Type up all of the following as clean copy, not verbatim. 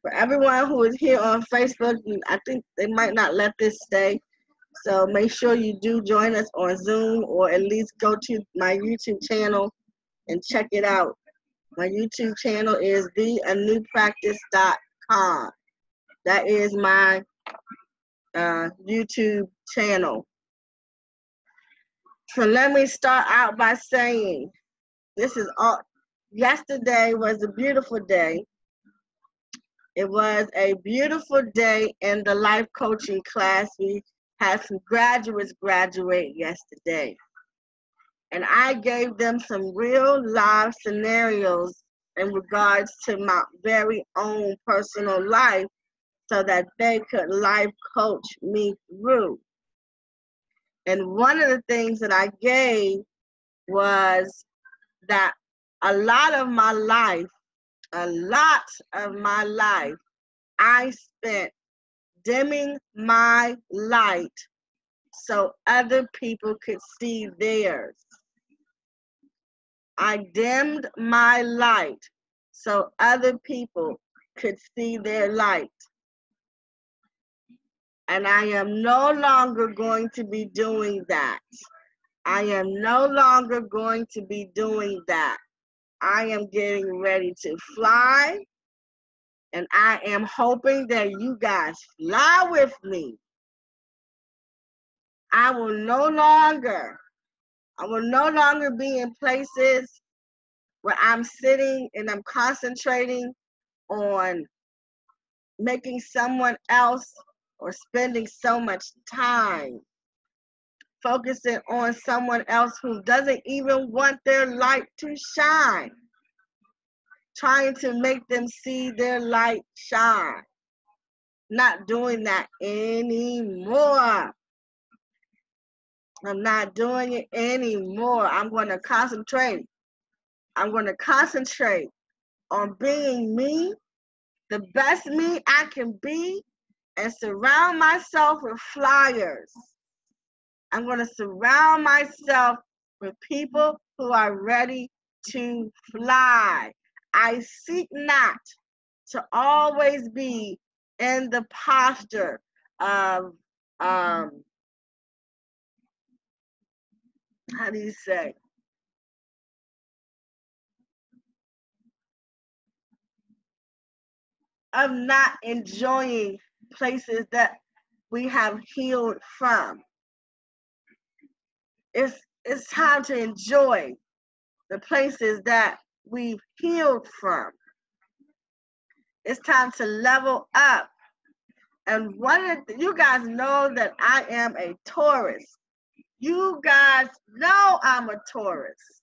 For everyone who is here on Facebook, I think they might not let this stay. So make sure you do join us on Zoom, or at least go to my YouTube channel and check it out. My YouTube channel is theanewpractice.com. That is my YouTube channel. So let me start out by saying this is all. Yesterday was a beautiful day. It was a beautiful day in the life coaching class. We had some graduates graduate yesterday. And I gave them some real live scenarios in regards to my very own personal life so that they could life coach me through. And one of the things that I gave was that a lot of my life, I spent dimming my light so other people could see theirs. I dimmed my light so other people could see their light. And I am no longer going to be doing that. I am no longer going to be doing that. I am getting ready to fly, and I am hoping that you guys fly with me. I will no longer be in places where I'm sitting and I'm concentrating on making someone else, or spending so much time focusing on someone else who doesn't even want their light to shine, trying to make them see their light shine. Not doing that anymore. I'm not doing it anymore. I'm going to concentrate. I'm going to concentrate on being me, the best me I can be, and surround myself with flyers. I'm going to surround myself with people who are ready to fly. I seek not to always be in the posture of, how do you say? Of not enjoying places that we have healed from. It's time to enjoy the places that we've healed from. It's time to level up. And you guys know that I am a Taurus. You guys know I'm a Taurus.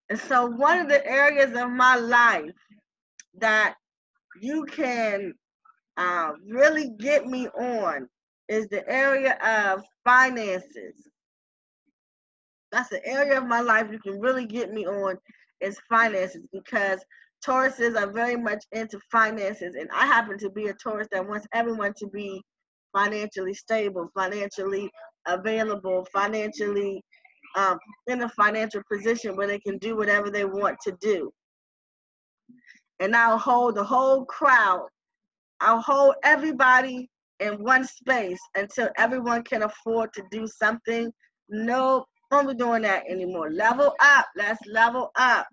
And so one of the areas of my life that you can really get me on is the area of finances. That's the area of my life you can really get me on, is finances, because Tauruses are very much into finances, and I happen to be a Taurus that wants everyone to be financially stable, financially available, financially in a financial position where they can do whatever they want to do. And I'll hold the whole crowd. I'll hold everybody in one space until everyone can afford to do something. No, I'm not doing that anymore. Level up. Let's level up.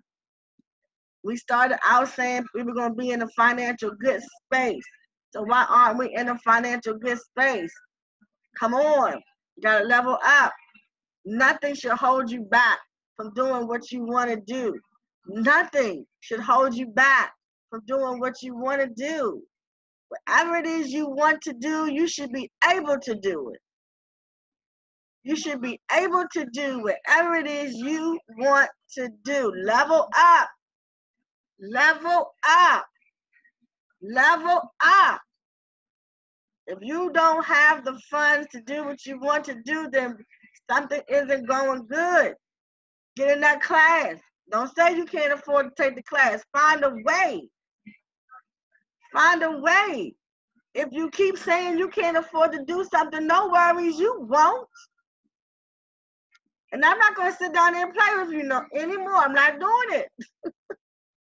We started out saying we were going to be in a financial good space. So why aren't we in a financial good space? Come on. You got to level up. Nothing should hold you back from doing what you want to do. Nothing should hold you back from doing what you want to do. Whatever it is you want to do, you should be able to do it. You should be able to do whatever it is you want to do. Level up. Level up. Level up. If you don't have the funds to do what you want to do, then something isn't going good. Get in that class. Don't say you can't afford to take the class. Find a way. Find a way. If you keep saying you can't afford to do something, no worries, you won't. And I'm not going to sit down there and play with you anymore. I'm not doing it.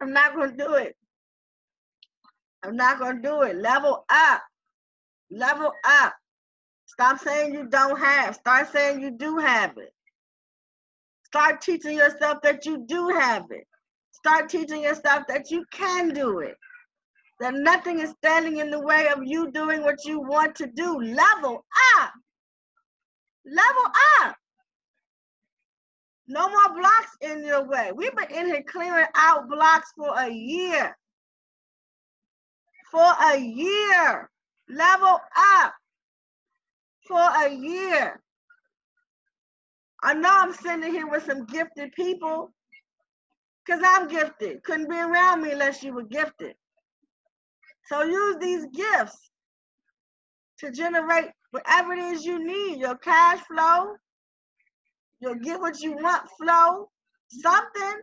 I'm not going to do it. I'm not going to do it. Level up. Level up. Stop saying you don't have. Start saying you do have it. Start teaching yourself that you do have it. Start teaching yourself that you can do it. That nothing is standing in the way of you doing what you want to do. Level up. Level up. No more blocks in your way. We've been in here clearing out blocks for a year. For a year. Level up. For a year. I know I'm sitting here with some gifted people because I'm gifted. Couldn't be around me unless you were gifted. So use these gifts to generate whatever it is you need. Your cash flow, you'll get what you want flow, something.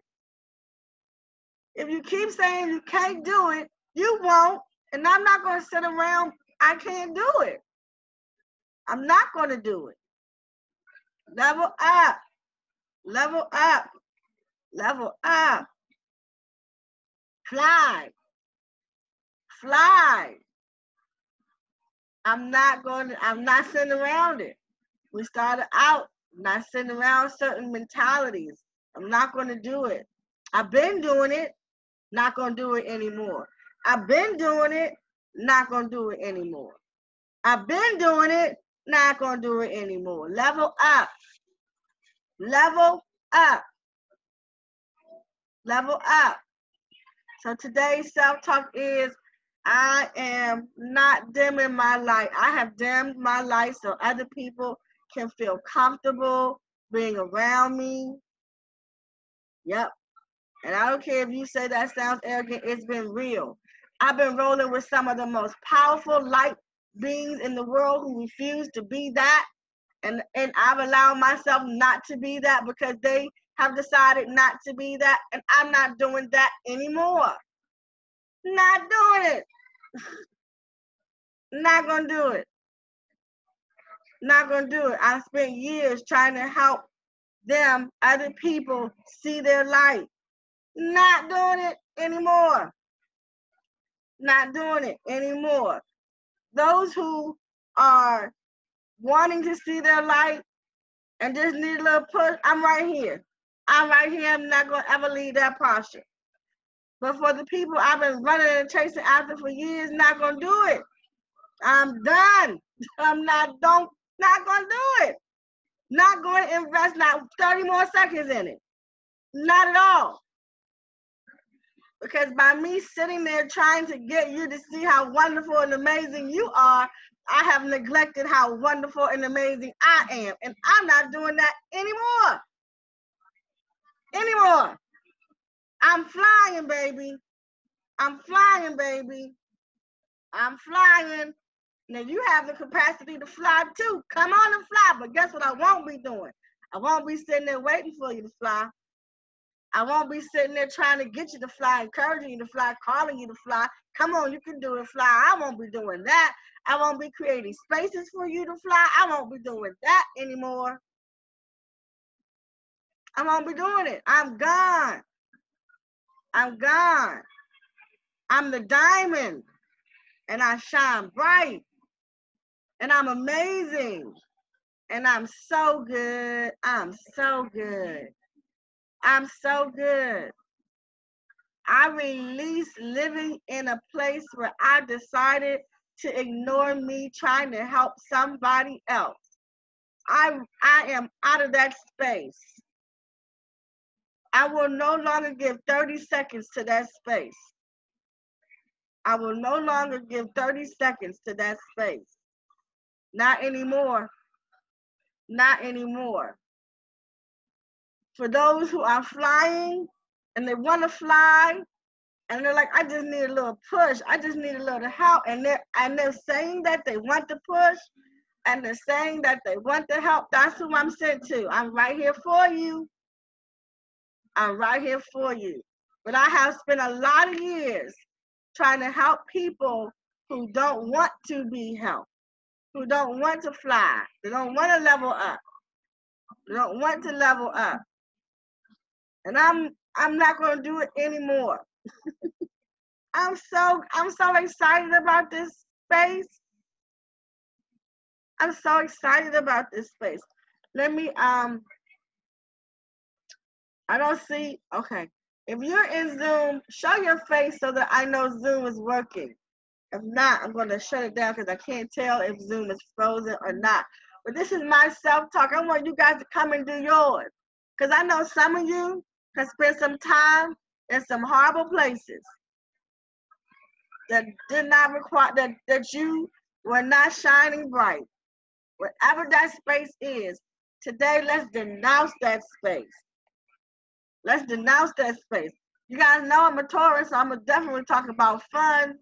If you keep saying you can't do it, you won't. And I'm not going to sit around, I can't do it. I'm not going to do it. Level up. Level up. Level up. Fly. Fly. I'm not sitting around it. We started out not sitting around certain mentalities. I'm not going to do it. I've been doing it, not going to do it anymore. I've been doing it, not going to do it anymore. I've been doing it, not going to do it anymore. Level up. Level up. Level up. So today's self-talk is, I am not dimming my light. I have dimmed my light so other people can feel comfortable being around me. Yep. And I don't care if you say that sounds arrogant, it's been real. I've been rolling with some of the most powerful light beings in the world who refuse to be that. And I've allowed myself not to be that because they have decided not to be that. And I'm not doing that anymore. Not doing it. Not going to do it. Not going to do it. I spent years trying to help them, other people, see their light. Not doing it anymore. Not doing it anymore. Those who are wanting to see their light and just need a little push, I'm right here. I'm right here. I'm not going to ever leave that posture. But for the people I've been running and chasing after for years, not going to do it. I'm done. I'm not going to do it. Not going to invest not 30 more seconds in it. Not at all. Because by me sitting there trying to get you to see how wonderful and amazing you are, I have neglected how wonderful and amazing I am. And I'm not doing that anymore. Anymore. I'm flying, baby. I'm flying, baby. I'm flying. Now you have the capacity to fly too. Come on and fly. But guess what I won't be doing? I won't be sitting there waiting for you to fly. I won't be sitting there trying to get you to fly, encouraging you to fly, calling you to fly. Come on, you can do it, fly. I won't be doing that. I won't be creating spaces for you to fly. I won't be doing that anymore. I won't be doing it. I'm gone. I'm gone. I'm the diamond, and I shine bright, and I'm amazing, and I'm so good. I'm so good. I'm so good. I release living in a place where I decided to ignore me trying to help somebody else. I am out of that space. I will no longer give 30 seconds to that space. I will no longer give 30 seconds to that space. Not anymore. Not anymore. For those who are flying and they want to fly, and they're like, I just need a little push. I just need a little help. And they're saying that they want to push, and they're saying that they want to help. That's who I'm sent to. I'm right here for you. I'm right here for you. But I have spent a lot of years trying to help people who don't want to be helped, who don't want to fly. They don't want to level up. They don't want to level up. And I'm not going to do it anymore. I'm so excited about this space. I'm so excited about this space. Let me I don't see. Okay. If you're in Zoom, show your face so that I know Zoom is working. If not, I'm going to shut it down because I can't tell if Zoom is frozen or not. But this is my self-talk. I want you guys to come and do yours. Because I know some of you can spend some time in some horrible places that did not require, that you were not shining bright. Whatever that space is, today let's denounce that space. Let's denounce that space. You guys know I'm a Taurus, so I'm going to definitely talk about fun.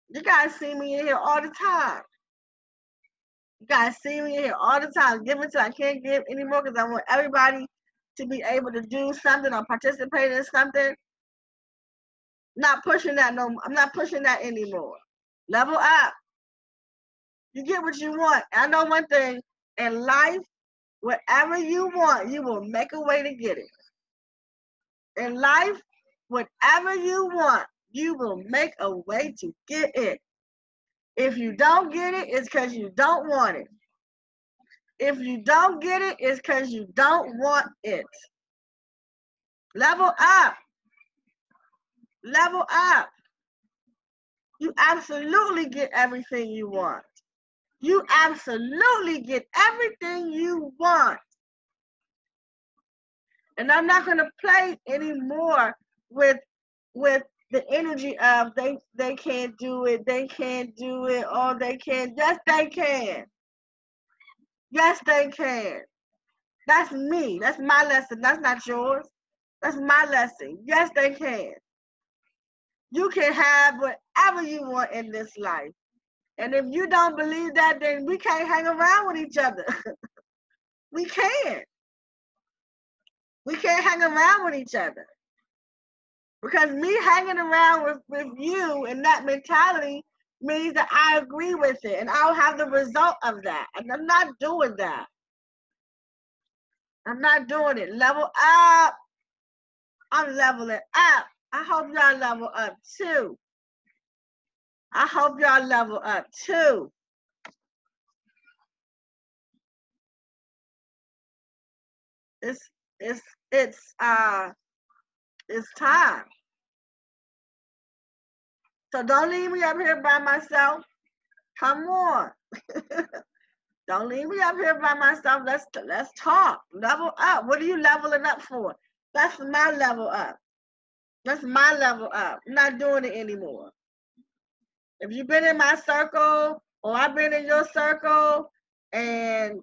You guys see me in here all the time. You guys see me in here all the time. Give until I can't give anymore because I want everybody to be able to do something or participate in something. Not pushing that no more. I'm not pushing that anymore. Level up. You get what you want. I know one thing. In life, whatever you want, you will make a way to get it. In life, whatever you want, you will make a way to get it. If you don't get it, it's because you don't want it. If you don't get it, it's because you don't want it. Level up. Level up. You absolutely get everything you want. You absolutely get everything you want. And I'm not going to play anymore with the energy of they can't do it, they can't do it, or they can. Yes, they can. Yes, they can. That's me. That's my lesson. That's not yours. That's my lesson. Yes, they can. You can have whatever you want in this life. And if you don't believe that, then we can't hang around with each other. We can't. We can't hang around with each other. Because me hanging around with you and that mentality means that I agree with it and I'll have the result of that. And I'm not doing that. I'm not doing it. Level up. I'm leveling up. I hope y'all level up too. I hope y'all level up too. It's time. So don't leave me up here by myself. Come on. Don't leave me up here by myself. Let's talk. Level up. What are you leveling up for? That's my level up. That's my level up. I'm not doing it anymore. If you've been in my circle or I've been in your circle and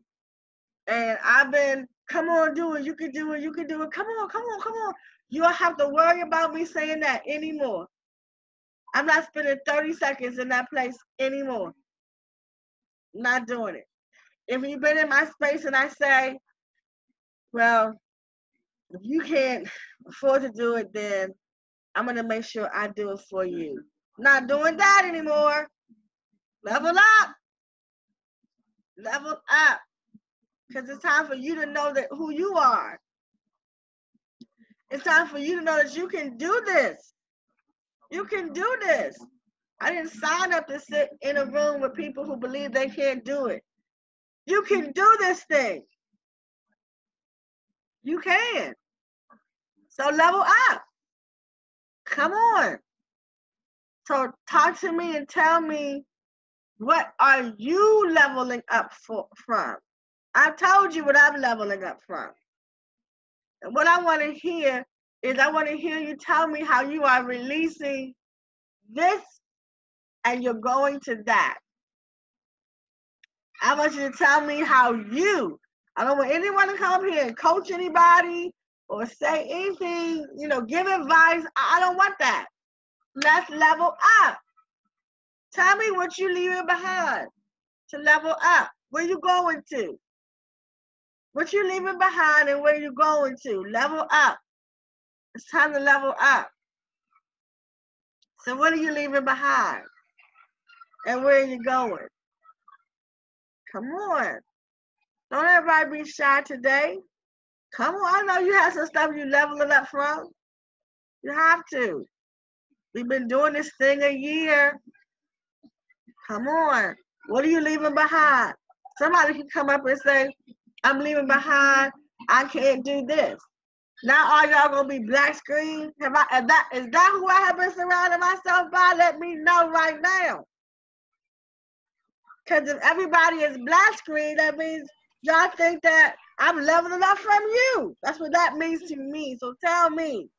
I've been, come on, do it. You can do it. You can do it. Come on, come on, come on. You don't have to worry about me saying that anymore. I'm not spending 30 seconds in that place anymore. I'm not doing it. If you've been in my space and I say, well, if you can't afford to do it, then I'm going to make sure I do it for you. Not doing that anymore. Level up. Level up. Because it's time for you to know that who you are. It's time for you to know that you can do this. You can do this. I didn't sign up to sit in a room with people who believe they can't do it. You can do this thing. You can. So level up. Come on. So talk to me and tell me, what are you leveling up from? I told you what I'm leveling up from. And what I want to hear is I want to hear you tell me how you are releasing this and you're going to that. I want you to tell me how I don't want anyone to come up here and coach anybody or say anything, give advice. I don't want that. Let's level up. Tell me what you're leaving behind to level up. Where you going to? What you leaving behind and where you going to? Level up. It's time to level up. So what are you leaving behind? And where are you going? Come on. Don't everybody be shy today. Come on. I know you have some stuff you leveling up from. You have to. We've been doing this thing a year. Come on. What are you leaving behind? Somebody can come up and say, I'm leaving behind. I can't do this. Now all y'all gonna be black screen? Is that who I have been surrounding myself by? Let me know right now. Because if everybody is black screen, that means y'all think that I'm leveling up from you. That's what that means to me. So tell me,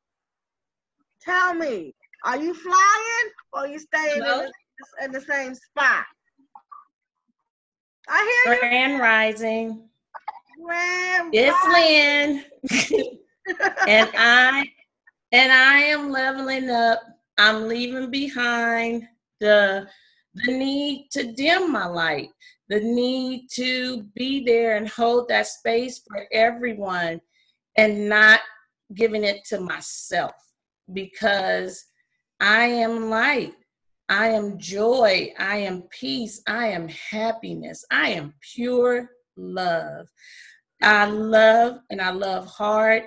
are you flying or are you staying in the same spot? I hear you. Grand Rising. Grand It's Lynn. and I am leveling up. I'm leaving behind the need to dim my light, the need to be there and hold that space for everyone and not giving it to myself, because I am light. I am joy. I am peace. I am happiness. I am pure love. I love, and I love hard,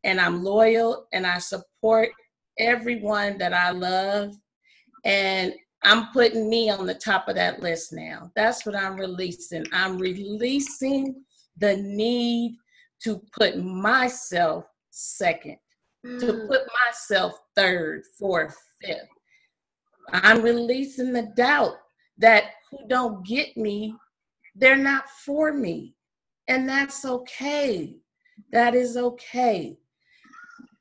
and I'm loyal, and I support everyone that I love. And I'm putting me on the top of that list now. That's what I'm releasing. I'm releasing the need to put myself second, to put myself third, fourth, fifth. I'm releasing the doubt that who don't get me, they're not for me. And that's okay. That is okay.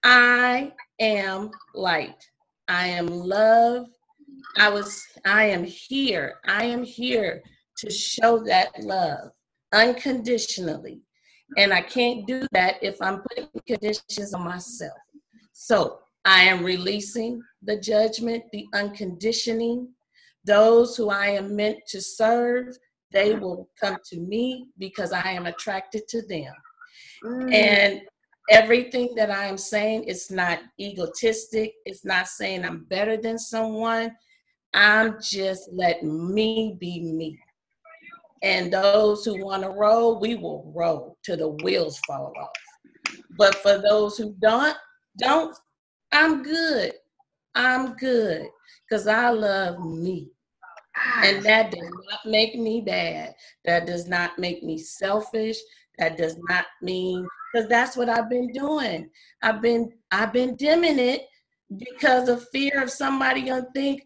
I am light. I am love. I am here. I am here to show that love unconditionally. And I can't do that if I'm putting conditions on myself. So I am releasing the judgment, the unconditioning. Those who I am meant to serve, they will come to me because I am attracted to them. And everything that I am saying is not egotistic. It's not saying I'm better than someone. I'm just letting me be me. And those who want to roll, we will roll till the wheels fall off. But for those who don't, I'm good. I'm good because I love me. And that does not make me bad. That does not make me selfish. That does not mean, because that's what I've been doing. I've been dimming it because of fear of somebody gonna think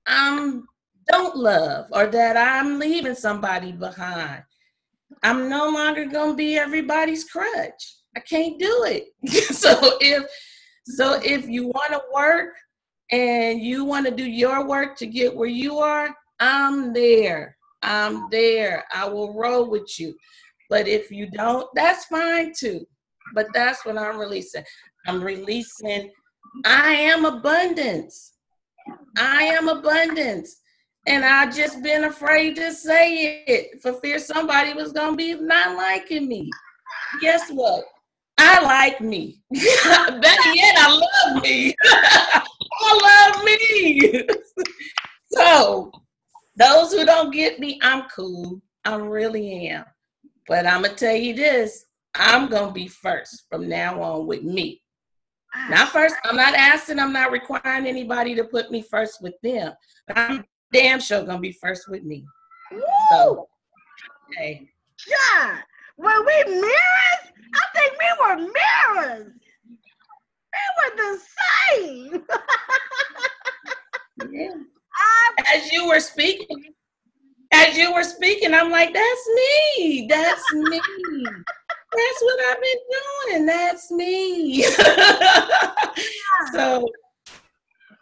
don't love or that I'm leaving somebody behind. I'm no longer gonna be everybody's crutch. I can't do it. So if you want to work and you want to do your work to get where you are, I'm there. I will roll with you. But if you don't, that's fine too. But that's what I'm releasing. I'm releasing, I am abundance. I am abundance. And I've just been afraid to say it for fear somebody was going to be not liking me. Guess what? I like me. Better yet, I love me. I love me. So, those who don't get me, I'm cool. I really am. But I'm going to tell you this. I'm going to be first from now on with me. Not first. I'm not asking, I'm not requiring anybody to put me first with them. But I'm damn sure going to be first with me. So, hey. Yeah. Were we mirrors? I think we were mirrors. We were the same. Yeah. As you were speaking, I'm like, that's me. That's me. That's what I've been doing. That's me. So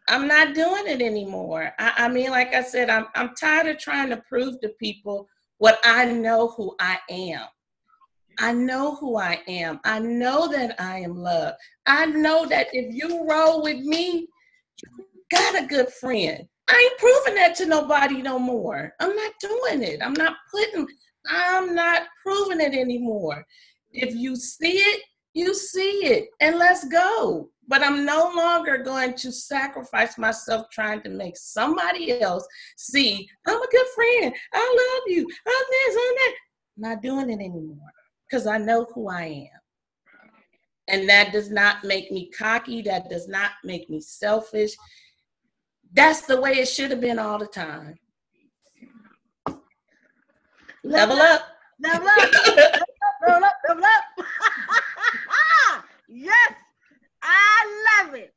I'm not doing it anymore. I mean, like I said, I'm tired of trying to prove to people what I know who I am. I know who I am. I know that I am loved. I know that if you roll with me, you got a good friend. I ain't proving that to nobody no more. I'm not doing it. I'm not proving it anymore. If you see it, you see it, and let's go. But I'm no longer going to sacrifice myself trying to make somebody else see I'm a good friend. I love you. I'm this, I'm that. I'm not doing it anymore because I know who I am. And that does not make me cocky. That does not make me selfish. That's the way it should have been all the time. Level up. Level up. Level up. Level up. Yes, I love it.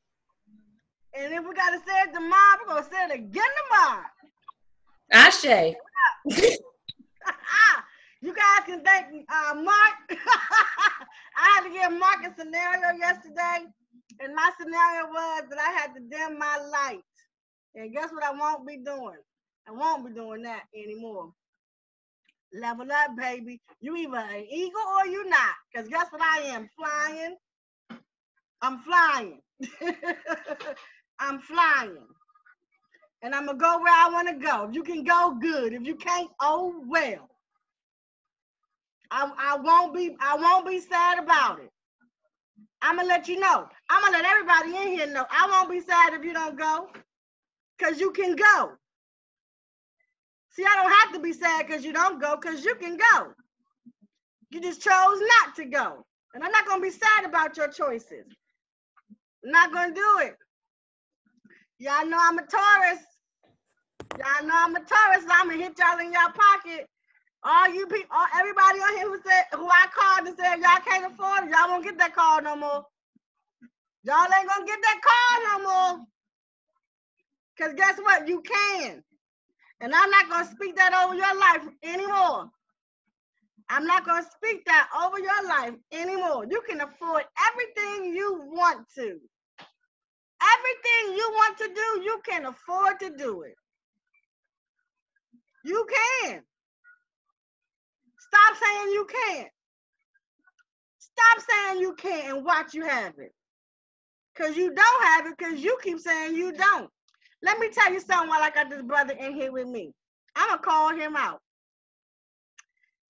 And if we got to say it tomorrow, we're going to say it again tomorrow. Ashe. You guys can thank Mark. I had to give Mark a scenario yesterday. And my scenario was that I had to dim my lights. And guess what I won't be doing? I won't be doing that anymore. Level up, baby. You either an eagle or you not. Because guess what I am? Flying. I'm flying. I'm flying. And I'm going to go where I want to go. If you can go, good. If you can't, oh, well. I won't be sad about it. I'm going to let you know. I'm going to let everybody in here know. I won't be sad if you don't go. Because you can go. See, I don't have to be sad because you don't go, because you can go. You just chose not to go. And I'm not going to be sad about your choices. I'm not going to do it. Y'all know I'm a Taurus. Y'all know I'm a Taurus, so I'm going to hit y'all in y'all pocket. All you people, everybody on here who I called and said y'all can't afford it, y'all won't get that call no more. Y'all ain't going to get that call no more. Because guess what? You can. And I'm not going to speak that over your life anymore. I'm not going to speak that over your life anymore. You can afford everything you want to. Everything you want to do, you can afford to do it. You can. Stop saying you can't. Stop saying you can't and watch you have it. Because you don't have it because you keep saying you don't. Let me tell you something while I got this brother in here with me. I'm going to call him out.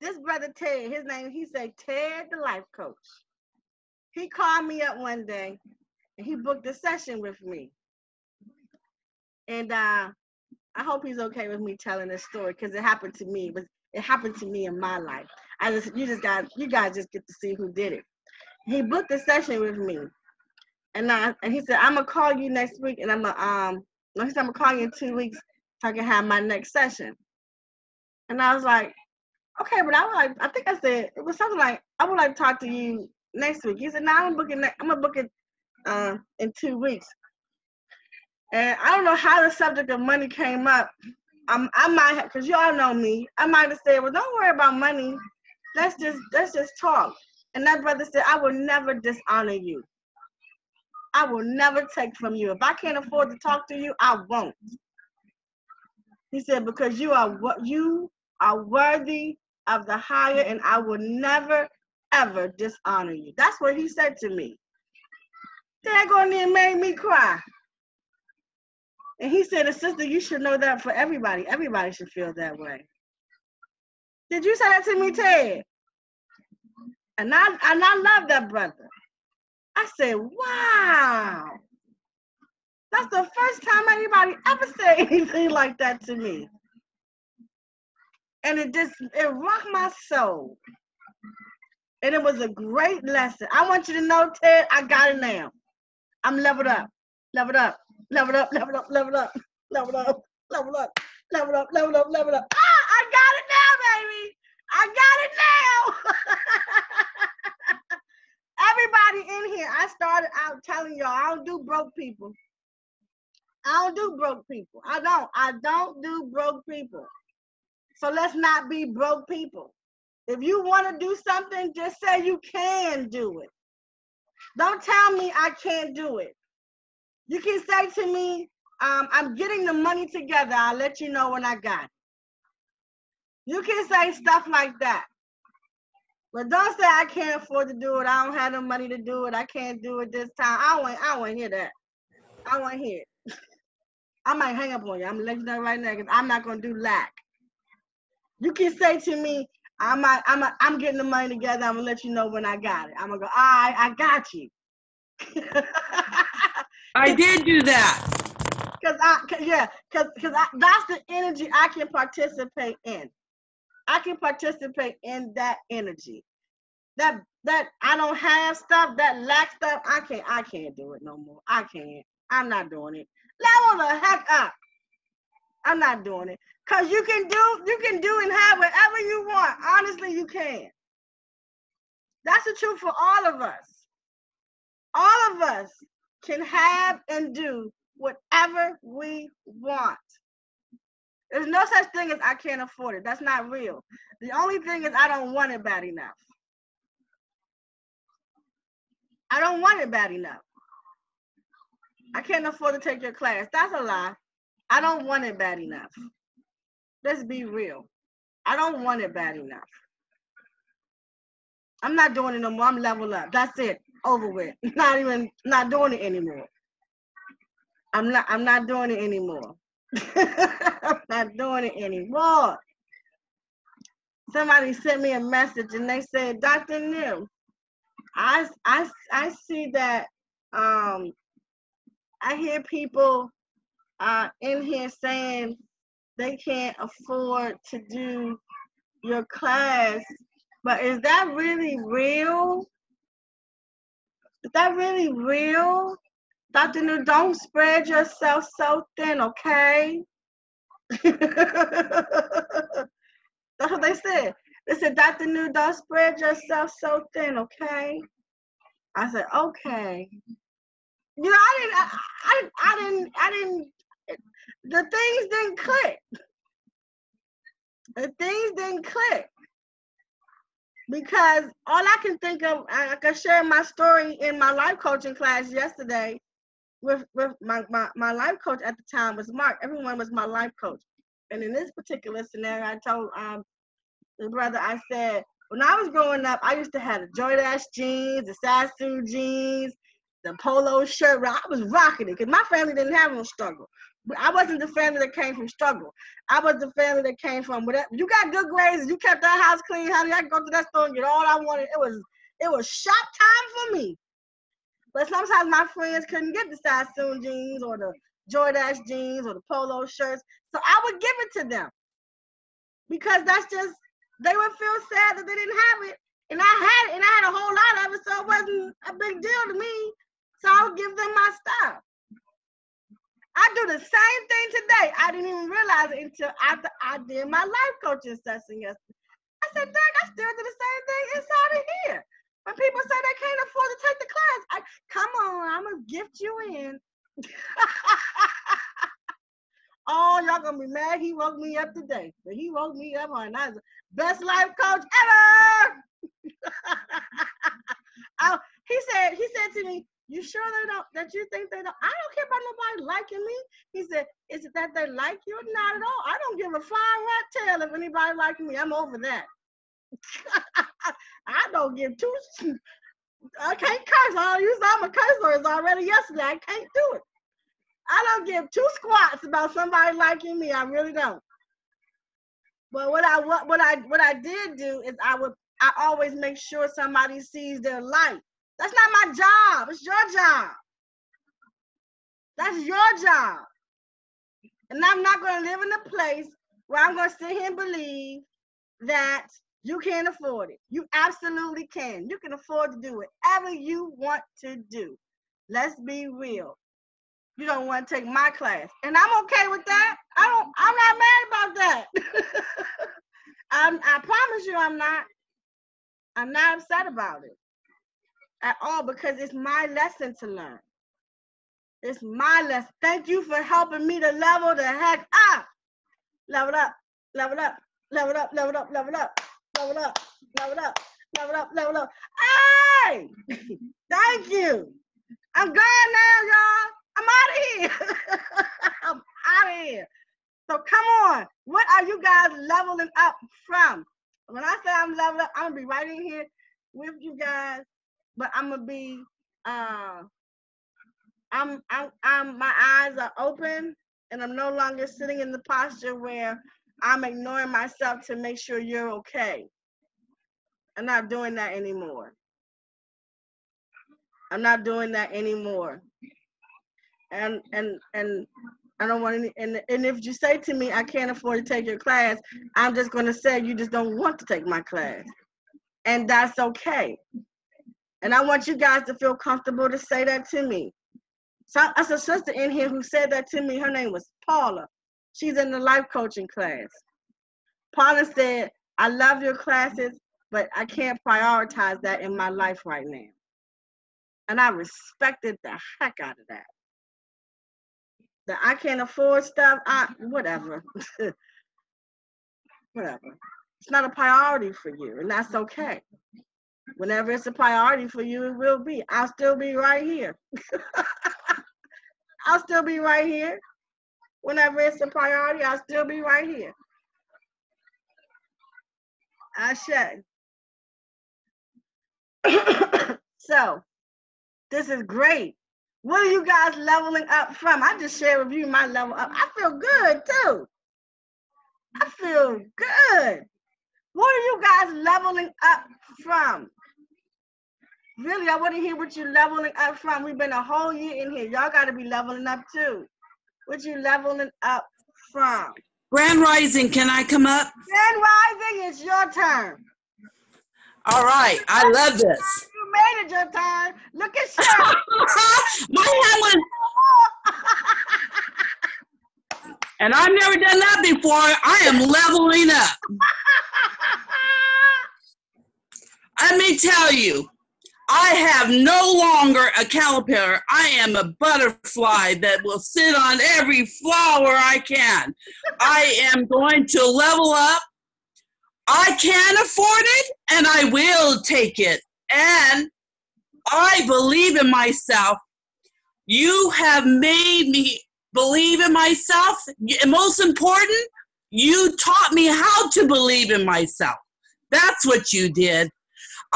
This brother Ted, his name, he said Ted the life coach. He called me up one day and he booked a session with me. And I hope he's okay with me telling this story because it happened to me. It happened to me in my life. You guys just get to see who did it. He booked a session with me. And he said, I'm going to call you next week and I'm going to call you in 2 weeks so I can have my next session. And I was like, okay, but I think I said, it was something like, I would like to talk to you next week. He said, no, I'm going to book it in 2 weeks. And I don't know how the subject of money came up. I might have, because y'all know me, I might have said, well, don't worry about money. Let's just talk. And that brother said, I will never dishonor you. I will never take from you. If I can't afford to talk to you, I won't. He said, because you are worthy of the higher, and I will never, ever dishonor you. That's what he said to me. That made me cry. And he said, sister, you should know that for everybody. Everybody should feel that way. Did you say that to me, Ted? And I love that brother. I said, wow. That's the first time anybody ever said anything like that to me. And it rocked my soul. And it was a great lesson. I want you to know, Ted, I got it now. I'm leveled up, leveled up, leveled up, leveled up, leveled up, leveled up, leveled up, leveled up, leveled up, leveled up. I got it now, baby. I got it now. Everybody in here, I started out telling y'all, I don't do broke people. I don't do broke people. I don't do broke people. So let's not be broke people. If you want to do something, just say you can do it. Don't tell me I can't do it. You can say to me, I'm getting the money together. I'll let you know when I got it. You can say stuff like that. But don't say I can't afford to do it. I don't have the money to do it. I can't do it this time. I want to hear that. I want to hear it. I might hang up on you. I'm going to let you know right now because I'm not going to do lack. You can say to me, I'm getting the money together. I'm going to let you know when I got it. I'm going to go, all right, I got you. I did do that. Because that's the energy I can participate in. I can participate in that energy. That I don't have stuff, that lack stuff, I can't do it no more. I can't. I'm not doing it. Level the heck up. I'm not doing it. Because you can do and have whatever you want. Honestly, you can. That's the truth for all of us. All of us can have and do whatever we want. There's no such thing as I can't afford it. That's not real. The only thing is I don't want it bad enough. I don't want it bad enough. I can't afford to take your class. That's a lie. I don't want it bad enough. Let's be real. I don't want it bad enough. I'm not doing it no more. I'm level up. That's it. Over with. Not doing it anymore. I'm not doing it anymore. I'm not doing it anymore. Somebody sent me a message and they said, Dr. New, I see that I hear people in here saying they can't afford to do your class, but is that really real? Is that really real? Dr. New, don't spread yourself so thin, okay? That's what they said. They said, Dr. New, don't spread yourself so thin, okay? I said, okay. You know, I didn't, the things didn't click. The things didn't click. Because all I can think of, I could share my story in my life coaching class yesterday with my life coach at the time was Mark. Everyone was my life coach. And in this particular scenario, I told the brother, I said, when I was growing up, I used to have the Jordache jeans, the Sassoon jeans, the polo shirt. I was rocking it because my family didn't have no struggle. But I wasn't the family that came from struggle. I was the family that came from whatever. You got good grades, you kept that house clean, honey. I could go to that store and get all I wanted. It was shop time for me. But sometimes my friends couldn't get the Sassoon jeans or the Jordache jeans or the polo shirts. So I would give it to them. Because that's just, they would feel sad that they didn't have it. And I had it, and I had a whole lot of it, so it wasn't a big deal to me. So I would give them my stuff. I do the same thing today. I didn't even realize it until after I did my life coaching session yesterday. I said, Dang, I still do the same thing inside of here. When people say they can't afford to take the class, come on, I'm going to gift you in. Oh, y'all going to be mad. He woke me up today. But he woke me up on that. Best life coach ever. He said to me, you sure that you think they don't? I don't care about nobody liking me. He said, is it that they like you? Not at all. I don't give a flying rat tail if anybody likes me. I'm over that. I don't give two. I can't curse. I saw my curse words already yesterday. I can't do it. I don't give two squats about somebody liking me. I really don't. But what I did do is I always make sure somebody sees their light. That's not my job. It's your job. That's your job. And I'm not going to live in a place where I'm going to sit here and believe that you can't afford it. You absolutely can. You can afford to do whatever you want to do. Let's be real. You don't want to take my class. And I'm okay with that. I'm not mad about that. I promise you I'm not. I'm not upset about it at all because it's my lesson to learn. It's my lesson. Thank you for helping me to level the heck up. Level up, level up, level up, level up, level up, level up, level up, level up, level up. Hey! Thank you. I'm gone now, y'all. I'm out of here. I'm out of here. So come on. What are you guys leveling up from? When I say I'm leveling up, I'm going to be right in here with you guys. But I'm going to be, my eyes are open and I'm no longer sitting in the posture where I'm ignoring myself to make sure you're okay. I'm not doing that anymore. I'm not doing that anymore. And I don't want any, and if you say to me, I can't afford to take your class, I'm just going to say you just don't want to take my class. And that's okay. And I want you guys to feel comfortable to say that to me. So that's a sister in here who said that to me. Her name was Paula. She's in the life coaching class. Paula said, I love your classes, but I can't prioritize that in my life right now. And I respected the heck out of that. That I can't afford stuff, whatever. Whatever. It's not a priority for you, and that's okay. Whenever it's a priority for you, it will be. I'll still be right here. I'll still be right here. Whenever it's a priority, I'll still be right here. Ashe. So, this is great. What are you guys leveling up from? I just shared with you my level up. I feel good, too. I feel good. What are you guys leveling up from? Really, I want to hear what you're leveling up from. We've been a whole year in here. Y'all got to be leveling up too. What you leveling up from? Grand Rising, can I come up? Grand Rising, it's your turn. All right, I love this. You made it your turn. Look at Sharon. My hand was, and I've never done that before. I am leveling up. Let me tell you, I have no longer a caterpillar. I am a butterfly that will sit on every flower I can. I am going to level up. I can afford it, and I will take it. And I believe in myself. You have made me believe in myself. And most important, you taught me how to believe in myself. That's what you did.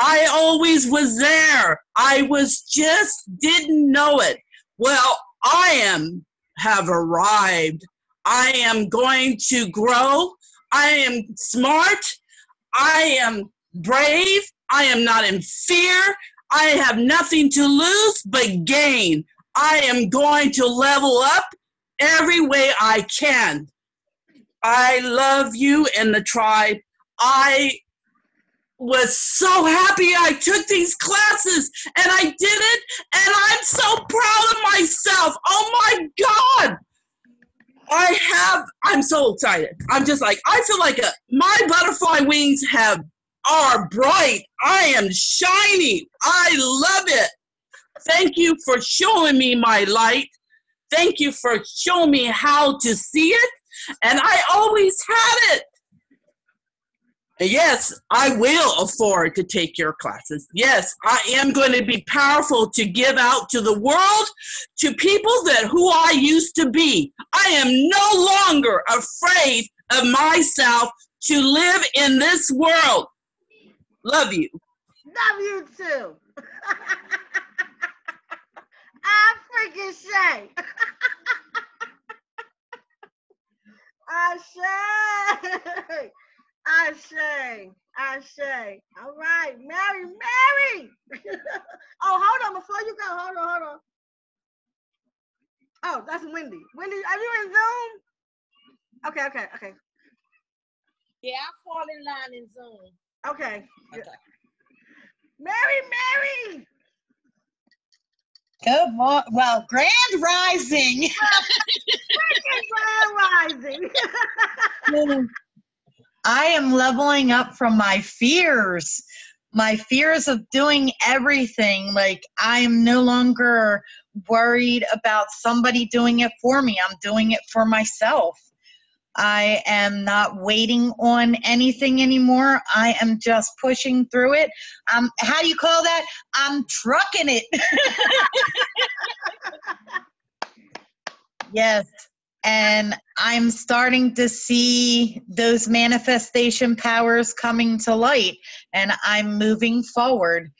I always was there. I was just didn't know it. Well, have arrived. I am going to grow. I am smart. I am brave. I am not in fear. I have nothing to lose but gain. I am going to level up every way I can. I love you and the tribe. I was so happy I took these classes and I did it, and I'm so proud of myself. Oh my God. I'm so excited. I'm just like, I feel like my butterfly wings are bright. I am shining. I love it. Thank you for showing me my light. Thank you for showing me how to see it. And I always had it. Yes, I will afford to take your classes. Yes, I am going to be powerful to give out to the world, to people who I used to be. I am no longer afraid of myself to live in this world. Love you. Love you too. I'm freaking Shay. Ashe. Ashe. All right, Mary. Oh, hold on, before you go, hold on. Oh, that's Wendy. Wendy, are you in Zoom? Okay. Yeah, I fall in line in Zoom. Okay. Mary. Good morning. Well, Grand Rising. Grand Rising. I am leveling up from my fears of doing everything. Like, I am no longer worried about somebody doing it for me. I'm doing it for myself. I am not waiting on anything anymore. I am just pushing through it. How do you call that? I'm trucking it. Yes. And I'm starting to see those manifestation powers coming to light, and I'm moving forward.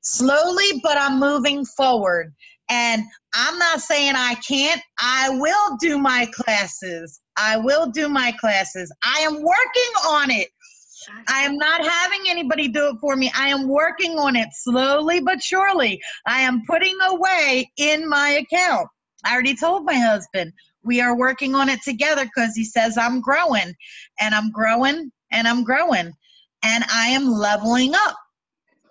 Slowly, but I'm moving forward. And I'm not saying I can't. I will do my classes. I am working on it. I am not having anybody do it for me. I am working on it slowly but surely. I am putting away in my account. I already told my husband. We are working on it together because he says I'm growing, and I'm growing, and I'm growing, and I am leveling up.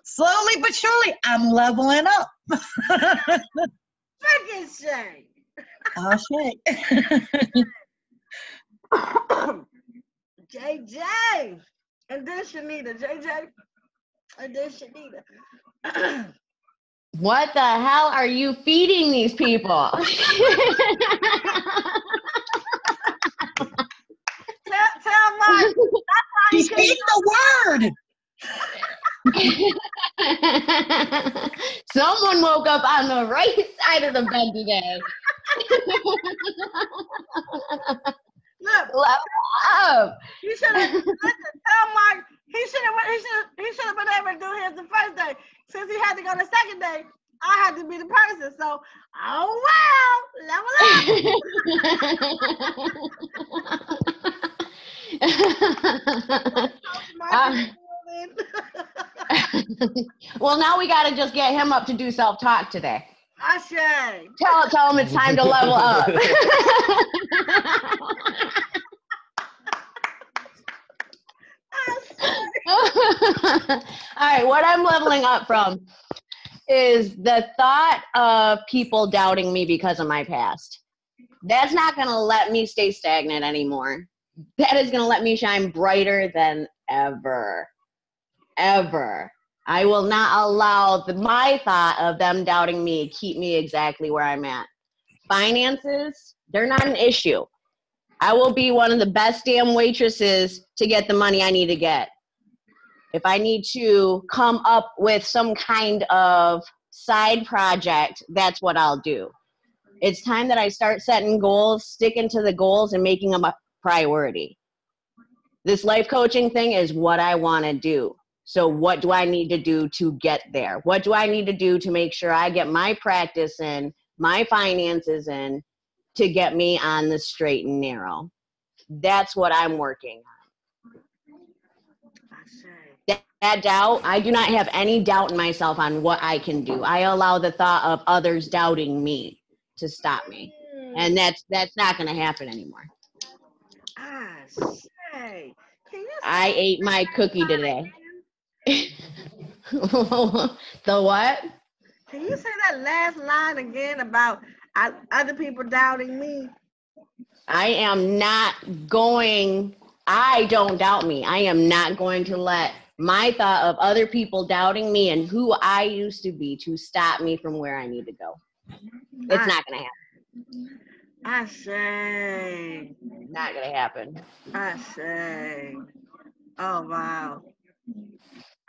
Slowly but surely, I'm leveling up. Ricochet. Oh, shit. JJ. And then Shanita. JJ. And then Shanita. What the hell are you feeding these people? Tell Mark. She speaks the word. Someone woke up on the right side of the bed today. Look, Level up. he should have listen. Tell Mark he should have been able to do his the first day. Since he had to go the second day, I had to be the person. So, oh well, level up. Well, now we got to just get him up to do self-talk today. Ashe. Tell him it's time to level up. All right, what I'm leveling up from is the thought of people doubting me because of my past. That's not going to let me stay stagnant anymore. That is going to let me shine brighter than ever. Ever. I will not allow my thought of them doubting me keep me exactly where I'm at. Finances, they're not an issue. I will be one of the best damn waitresses to get the money I need to get. If I need to come up with some kind of side project, that's what I'll do. It's time that I start setting goals, sticking to the goals, and making them a priority. This life coaching thing is what I want to do. So what do I need to do to get there? What do I need to do to make sure I get my practice in, my finances in, to get me on the straight and narrow? That's what I'm working on. That doubt, I do not have any doubt in myself on what I can do. I allow the thought of others doubting me to stop me. And that's not going to happen anymore. I ate my cookie today. The what? Can you say that last line again about other people doubting me? I don't doubt me. I am not going to let my thought of other people doubting me and who I used to be to stop me from where I need to go. It's not going to happen. I say. Not going to happen. I say. Oh, wow.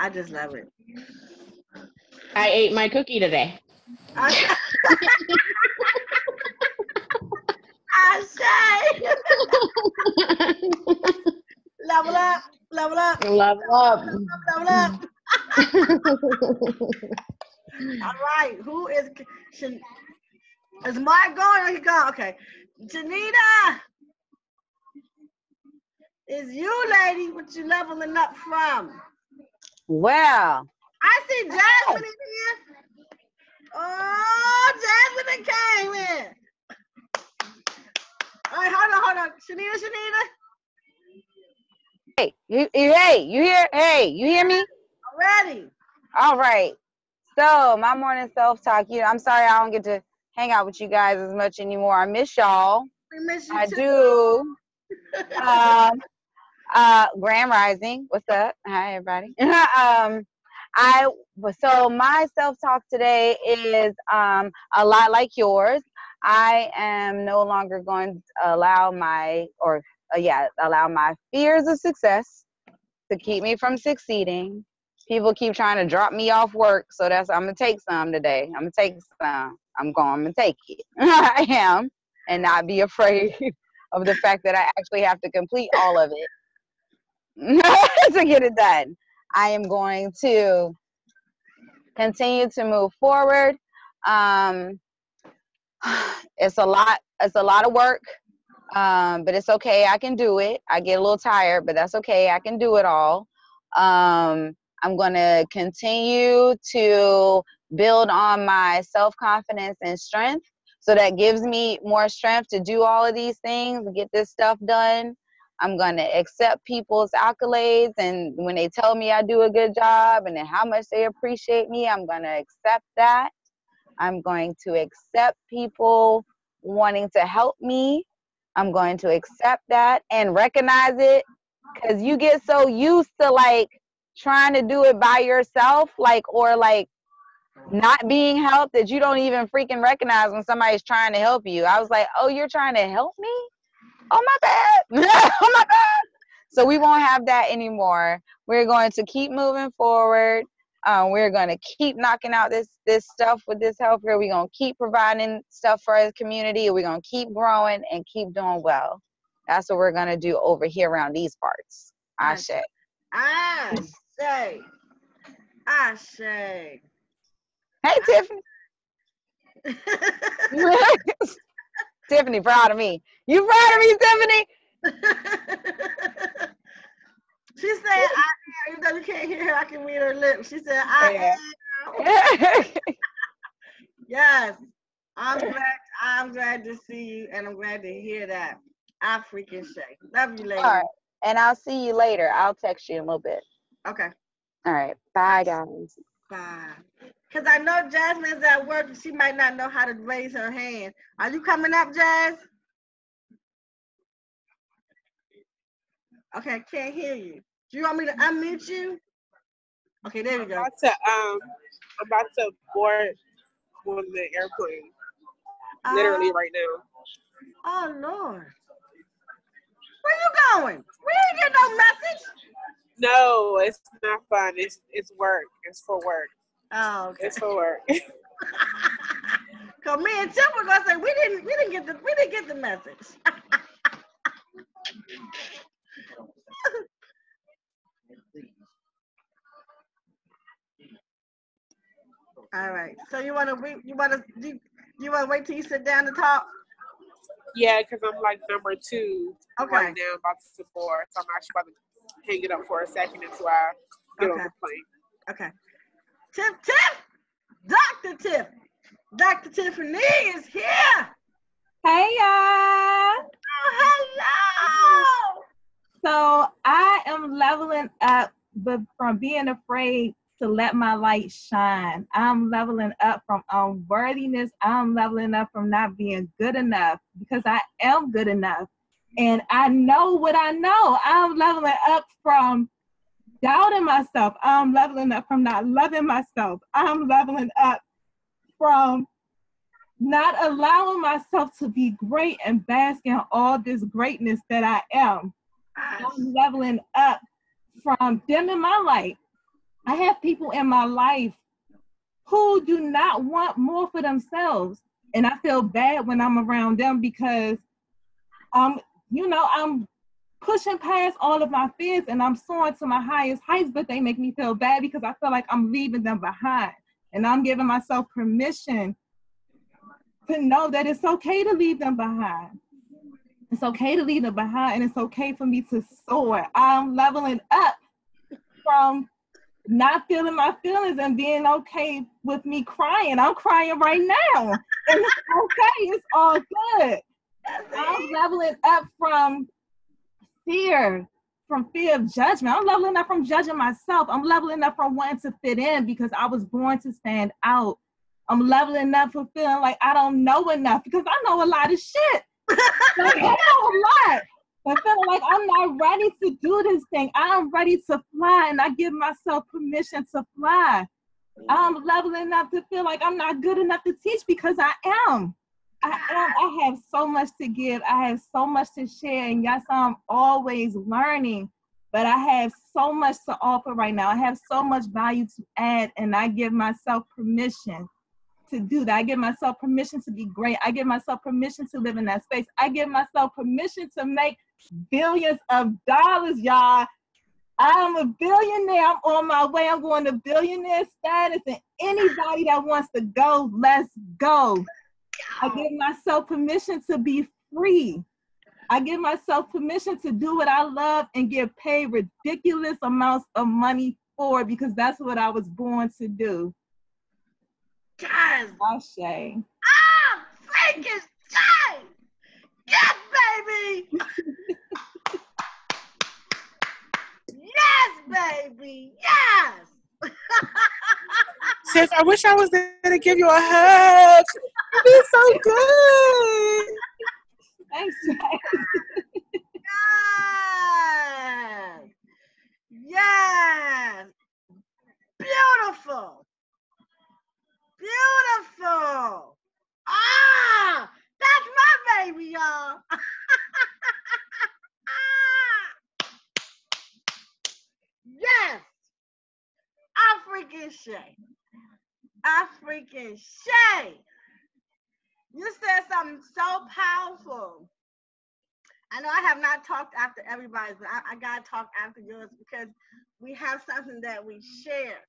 I just love it. I ate my cookie today. I say. Level up. Level up. Level up. Level up. All right. Who is Mark going or he gone? Okay. Janita. Is you, lady, what you leveling up from? Well. I see Jasmine in here. Oh, Jasmine came in. All right, hold on. Shanita. Hey, you hear? Hey, you hear me? I'm ready. All right. So my morning self-talk. I'm sorry I don't get to hang out with you guys as much anymore. I miss y'all. We miss you I too. do. Grand Rising. What's up? Hi, everybody. So my self-talk today is a lot like yours. I am no longer going to allow my fears of success to keep me from succeeding. People keep trying to drop me off work, so I'm gonna take some today. I'm gonna take some. I'm gonna take it. I am, and not be afraid of the fact that I actually have to complete all of it to get it done. I am going to continue to move forward. It's a lot of work, but it's okay. I can do it. I get a little tired, but that's okay. I can do it all. I'm going to continue to build on my self-confidence and strength, so that gives me more strength to do all of these things, get this stuff done. I'm going to accept people's accolades, and when they tell me I do a good job and how much they appreciate me, I'm going to accept that. I'm going to accept people wanting to help me. I'm going to accept that and recognize it, because you get so used to like trying to do it by yourself, like, or like not being helped, that you don't even freaking recognize when somebody's trying to help you. I was like, oh, you're trying to help me? Oh, my bad. Oh, my bad. So we won't have that anymore. We're going to keep moving forward. We're going to keep knocking out this stuff with this healthcare. We're going to keep providing stuff for our community. We're going to keep growing and keep doing well. That's what we're going to do over here around these parts. Ashe. Ashe. Ashe. Hey, Tiffany. Tiffany, proud of me. You proud of me, Tiffany? She said, I am. Even though you can't hear her, I can read her lips. She said, I am. Yes. I'm glad to see you, and I'm glad to hear that. I freaking say. Love you, lady. All right. And I'll see you later. I'll text you in a little bit. Okay. All right. Bye, guys. Bye. Because I know Jasmine's at work. She might not know how to raise her hand. Are you coming up, Jazz? Okay, I can't hear you. Do you want me to unmute you? Okay, there we go. I'm about to board on the airplane. Literally right now. Oh, Lord. Where you going? We ain't get no message. No, it's not fun. It's work. It's for work. Oh, okay. It's for work. Cause me and Tim were gonna say we didn't get the message. All right. So you wanna wait till you sit down to talk? Yeah, because I'm like number 2 Okay. right now, about to board. So I'm actually about to hang it up for a second until I get on the plane. Okay. Tiff, Dr. Tiffany is here. Hey, y'all. Oh, hello. So I am leveling up from being afraid to let my light shine. I'm leveling up from unworthiness. I'm leveling up from not being good enough, because I am good enough. And I know what I know. I'm leveling up from doubting myself. I'm leveling up from not loving myself. I'm leveling up from not allowing myself to be great and bask in all this greatness that I am. I'm leveling up from dimming my light. I have people in my life who do not want more for themselves. And I feel bad when I'm around them, because I'm pushing past all of my fears and I'm soaring to my highest heights, but they make me feel bad because I feel like I'm leaving them behind. And I'm giving myself permission to know that it's okay to leave them behind. It's okay to leave them behind, and it's okay for me to soar. I'm leveling up from not feeling my feelings and being okay with me crying. I'm crying right now. And it's okay. It's all good. I'm leveling up from fear of judgment. I'm leveling up from judging myself. I'm leveling up from wanting to fit in because I was born to stand out. I'm leveling up from feeling like I don't know enough, because I know a lot of shit. Like, I know a lot. But feeling like I'm not ready to do this thing. I'm ready to fly, and I give myself permission to fly. I'm leveling up to feel like I'm not good enough to teach, because I am. I have so much to give. I have so much to share. And yes, I'm always learning, but I have so much to offer right now. I have so much value to add, and I give myself permission to do that. I give myself permission to be great. I give myself permission to live in that space. I give myself permission to make billions of dollars, y'all. I'm a billionaire. I'm on my way. I'm going to billionaire status, and anybody that wants to go, let's go. I give myself permission to be free. I give myself permission to do what I love and get paid ridiculous amounts of money for it, because that's what I was born to do. Yes. Ashe. Ah, freaking Jay. Yes, baby. Yes, baby. Yes. sis. I wish I was there to give you a hug. It's so good. Thanks, Jay. Yes. Yes. Beautiful. Beautiful. Ah, that's my baby, y'all. Yes. African Shay. African Shay. You said something so powerful. I know I have not talked after everybody's, but I got to talk after yours because we have something that we share.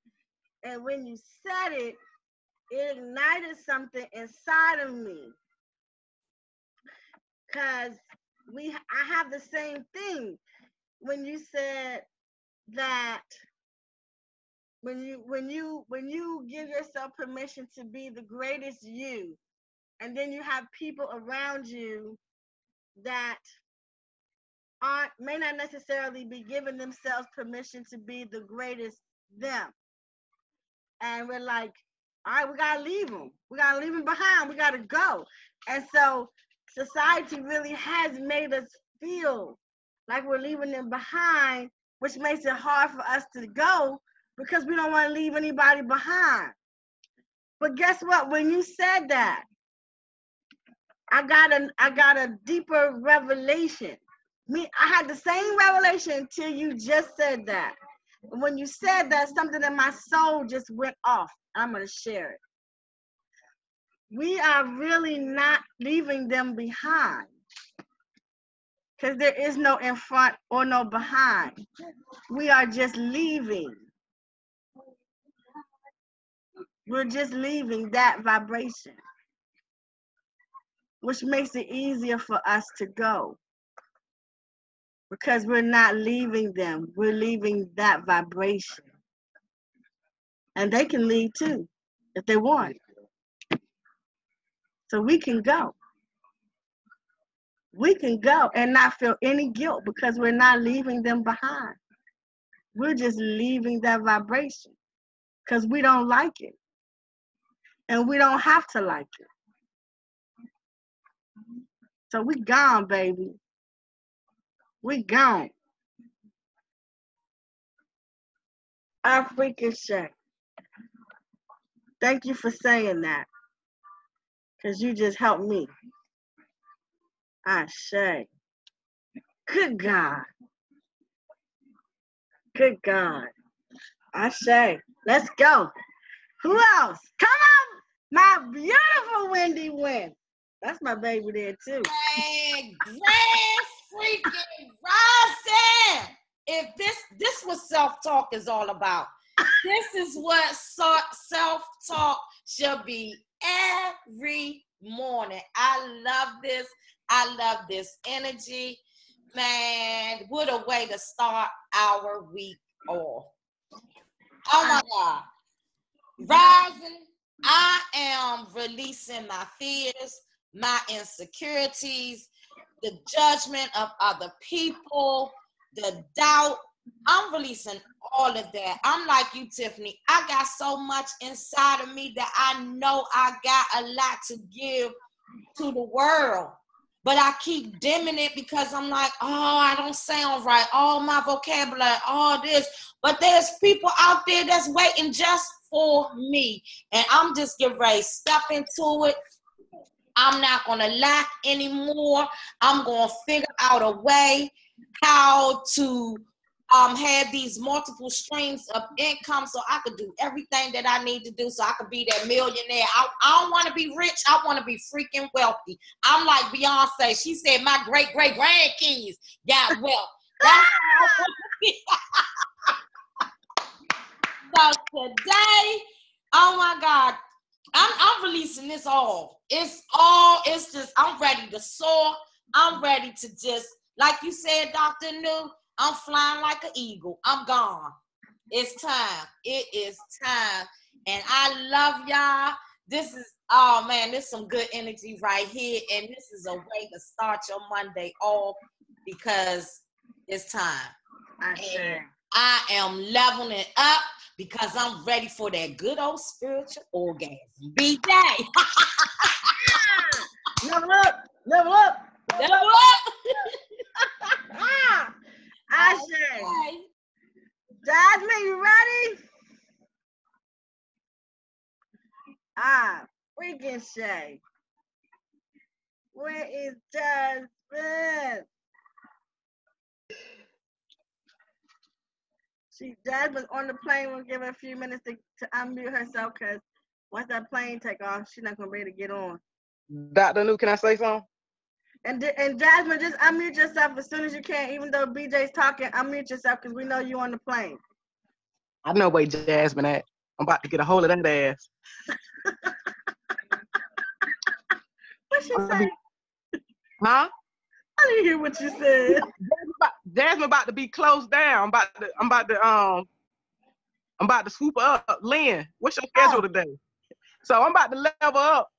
And when you said it, it ignited something inside of me. Because I have the same thing. When you said that when you give yourself permission to be the greatest you, and then you have people around you that may not necessarily be giving themselves permission to be the greatest them. And we're like, all right, we gotta leave them. We gotta leave them behind. We gotta go. And so society really has made us feel like we're leaving them behind, which makes it hard for us to go because we don't want to leave anybody behind. But guess what? When you said that, I got a deeper revelation. I had the same revelation until you just said that. And when you said that, something in my soul just went off. I'm going to share it. We are really not leaving them behind because there is no in front or no behind. We are just leaving. We're just leaving that vibration, which makes it easier for us to go because we're not leaving them. We're leaving that vibration. And they can leave too if they want. So we can go. We can go and not feel any guilt because we're not leaving them behind. We're just leaving that vibration because we don't like it. And we don't have to like it. So we gone, baby. We gone. African Shay. Thank you for saying that. Because you just helped me. Shay. Good God. Good God. Shay. Let's go. Who else? Come on. My beautiful Wendy Wynn. That's my baby there too. And grand freaking rising. If this what self-talk is all about. This is what self-talk should be every morning. I love this. I love this energy. Man, what a way to start our week off. Oh my God. Rising, I am releasing my fears, my insecurities, the judgment of other people, the doubt. I'm releasing all of that. I'm like you, Tiffany. I got so much inside of me that I know I got a lot to give to the world. But I keep dimming it because I'm like, oh, I don't sound right. All my vocabulary, all this. But there's people out there that's waiting just for me. And I'm just getting ready to step into it. I'm not going to lack anymore. I'm going to figure out a way how to have these multiple streams of income so I could do everything that I need to do so I could be that millionaire. I don't want to be rich. I want to be freaking wealthy. I'm like Beyonce. She said my great-great-grandkids got wealth. That's how I want to be. So today, oh my God, I'm releasing this all. It's just, I'm ready to soar. I'm ready to just, like you said, Dr. New, I'm flying like an eagle. I'm gone. It's time. It is time. And I love y'all. This is, oh man, this is some good energy right here. And this is a way to start your Monday off because it's time. And I am leveling up. because I'm ready for that good old spiritual orgasm. BJ. Level up, level up, Level up. Ashe. Okay. Jasmine, you ready? Freaking Shay. Where is Jasmine? Jasmine's on the plane. We'll give her a few minutes to unmute herself because once that plane take off, she's not gonna be able to get on. Dr. New, can I say something? And Jasmine, just unmute yourself as soon as you can. Even though BJ's talking, unmute yourself because we know you on the plane. I know where Jasmine at. I'm about to get a hold of that ass. What she say? Huh? I didn't hear what you said. Jasmine about to be closed down. I'm about to swoop her up. Lynn, what's your schedule today? So I'm about to level up.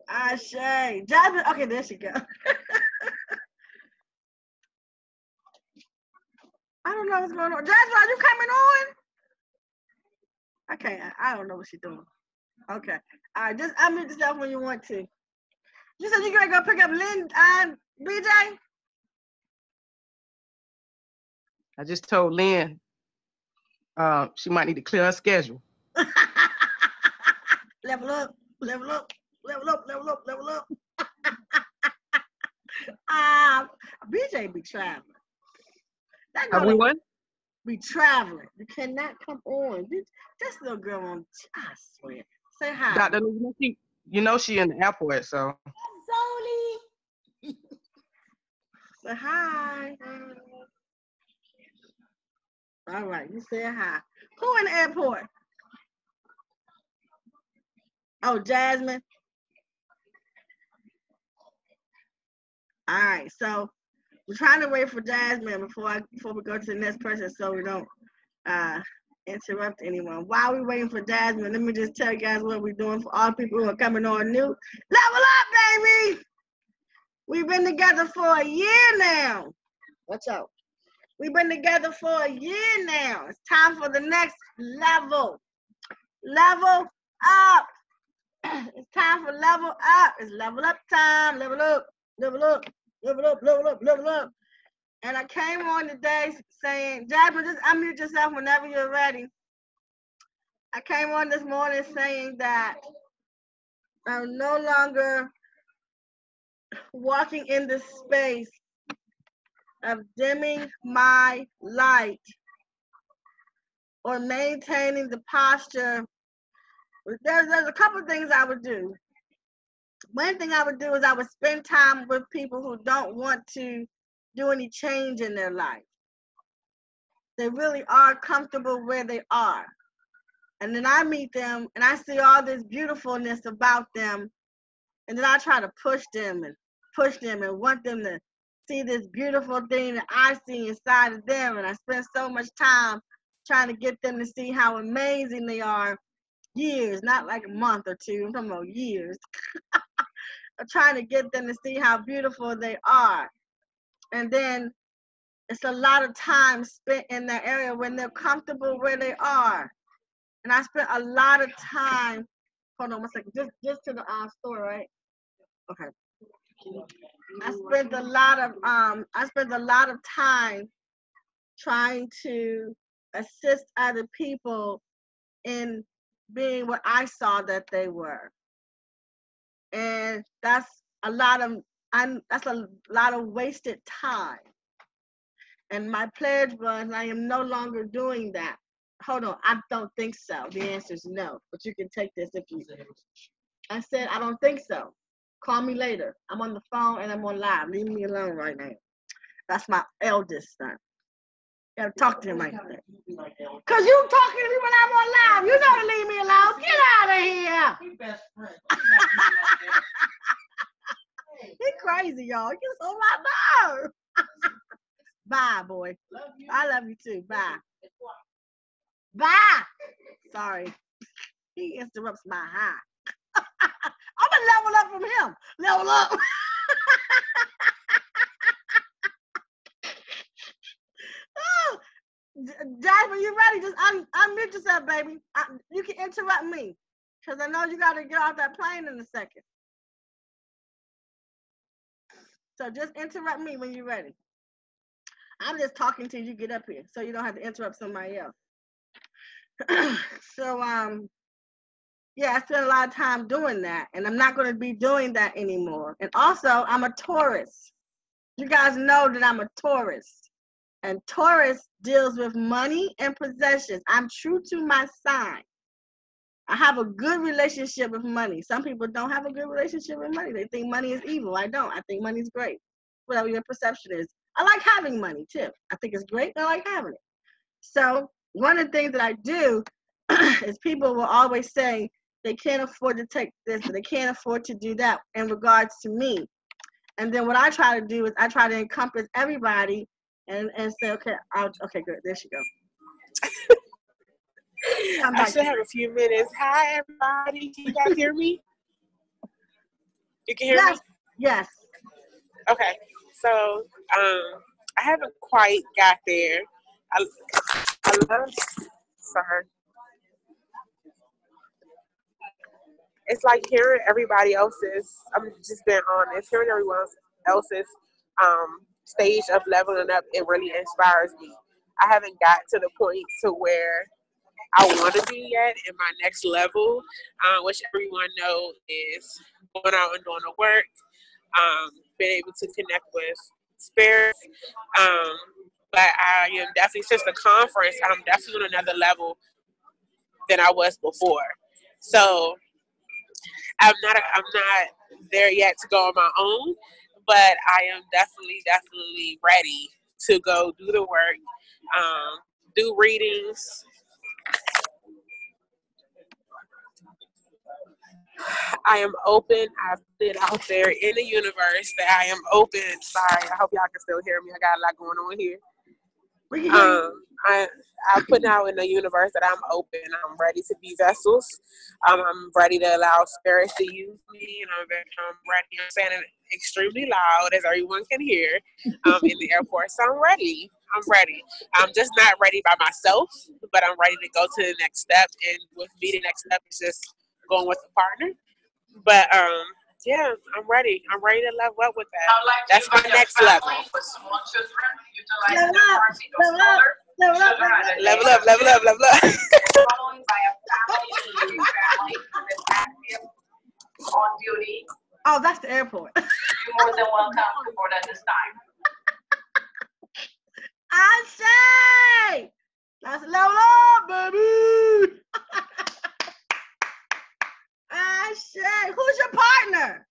Ashe. Jasmine, okay, there she go. I don't know what's going on. Jasmine, are you coming on? Okay, I don't know what she's doing. Okay. All right, just unmute yourself when you want to. You said you're gonna go pick up Lynn and BJ? I just told Lynn she might need to clear her schedule. Level up, level up, level up, level up, level up. BJ be traveling. Have we won? Be traveling. You cannot come on. This little girl on, I swear. Say hi. Dr. New, you know she in the airport, so. Zoli. Say hi. All right, you said hi. Who in the airport? Oh, Jasmine. All right, so we're trying to wait for Jasmine before we go to the next person so we don't interrupt anyone. While we're waiting for Jasmine, let me just tell you guys what we're doing for all people who are coming on new. Level up, baby! We've been together for a year now. Watch out. We've been together for a year now. It's time for the next level. Level up. It's time for level up. It's level up time. Level up, level up, level up, level up, level up. And I came on today saying, Jasmine, just unmute yourself whenever you're ready. I came on this morning saying that I'm no longer walking in the space of dimming my light or maintaining the posture. There's a couple of things I would do. One thing I would do is I would spend time with people who don't want to do any change in their life. They really are comfortable where they are. And then I meet them and I see all this beautifulness about them. And then I try to push them and want them to see this beautiful thing that I see inside of them. And I spend so much time trying to get them to see how amazing they are. Years, not like a month or two, I'm talking about years. I'm trying to get them to see how beautiful they are. And then it's a lot of time spent in that area when they're comfortable where they are. And I spent a lot of time, hold on one second, just to the store, right? Okay. I spent a lot of time trying to assist other people in being what I saw that they were. And that's a lot of wasted time. And my pledge was I am no longer doing that. Hold on, I don't think so. The answer is no, but you can take this if you. I said I don't think so. Call me later. I'm on the phone and I'm on live. Leave me alone right now. That's my eldest son. You gotta talk to him like that. Cause you talking to me when I'm on live. You know to leave me alone. Get out of here. We best friends. He crazy, y'all. He gets on my nerve. Bye, boy. I love you too. Bye. Bye. Sorry. He interrupts my high. I'm gonna level up from him. Level up. Jasmine, you ready? Just unmute yourself, baby. You can interrupt me because I know you got to get off that plane in a second. So just interrupt me when you're ready. I'm just talking till you get up here, so you don't have to interrupt somebody else. So, yeah, I spent a lot of time doing that, and I'm not going to be doing that anymore. And also, I'm a Taurus. You guys know that I'm a Taurus, and Taurus deals with money and possessions. I'm true to my sign. I have a good relationship with money. Some people don't have a good relationship with money. They think money is evil. I don't. I think money is great, whatever your perception is. I like having money, too. I think it's great, and I like having it. So one of the things that I do is people will always say they can't afford to take this, or they can't afford to do that in regards to me. And then what I try to do is I try to encompass everybody and say, okay, okay, good. There she goes. I should have a few minutes. Hi, everybody. Can you guys hear me? You can hear me? Yes. Okay. So, I haven't quite got there. I love, sorry. It's like hearing everybody else's, I'm just being honest, hearing everyone else's stage of leveling up, it really inspires me. I haven't got to the point to where I want to be yet in my next level, which everyone knows is going out and doing the work, being able to connect with spirits. But I am definitely, since the conference, I'm definitely on another level than I was before. So I'm not there yet to go on my own, but I am definitely ready to go do the work, do readings. I am open. I've put it out there in the universe that I am open. Sorry, I hope y'all can still hear me. I got a lot going on here. I put out in the universe that I'm open. I'm ready to be vessels. I'm ready to allow spirits to use me, and I'm ready. I'm saying it extremely loud, as everyone can hear, in the airport. So I'm ready. I'm just not ready by myself, but I'm ready to go to the next step. And with me, the next step is just going with a partner. But yeah, I'm ready. I'm ready to level up with that. That's my next level. Level up. Oh, that's the airport. You're more than welcome to board at this time. I say, let's level up, baby. I say, who's your partner?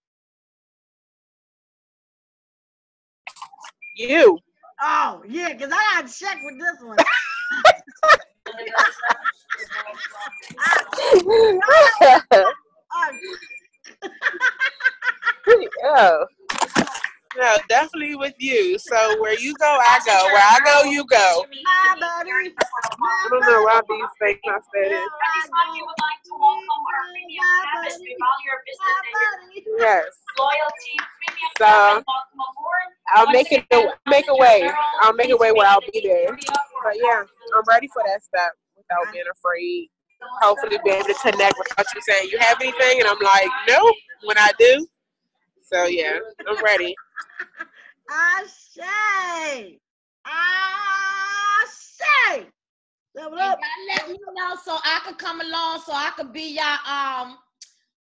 You. Oh, yeah, because I got to check with this one. Oh. No, definitely with you. So where you go, I go. Where I go, you go. Hi, buddy. I don't know why these things are stated. Yes. So I'll make a way. I'll make a way where I'll be there. But yeah, I'm ready for that step without being afraid. Hopefully be able to connect without you saying, you have anything? And I'm like, nope, when I do. So yeah, I'm ready. I say. Level up. Let me know so I could come along, so I could be y'all,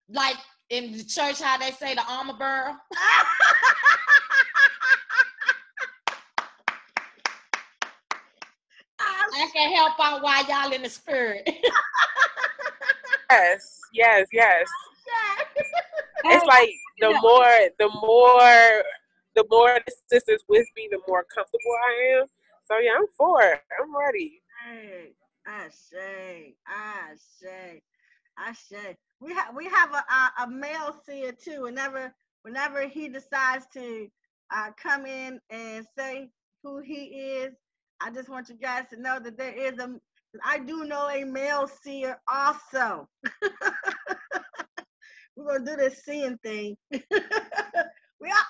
like in the church, how they say the armor bearer. I can help out while y'all in the spirit. Yes. It's like the more the sisters with me, the more comfortable I am. So yeah, I'm for it. I'm ready. Hey, I say. We have a male seer too. Whenever he decides to come in and say who he is, I just want you guys to know that I do know a male seer also. We're gonna do this seeing thing. We up.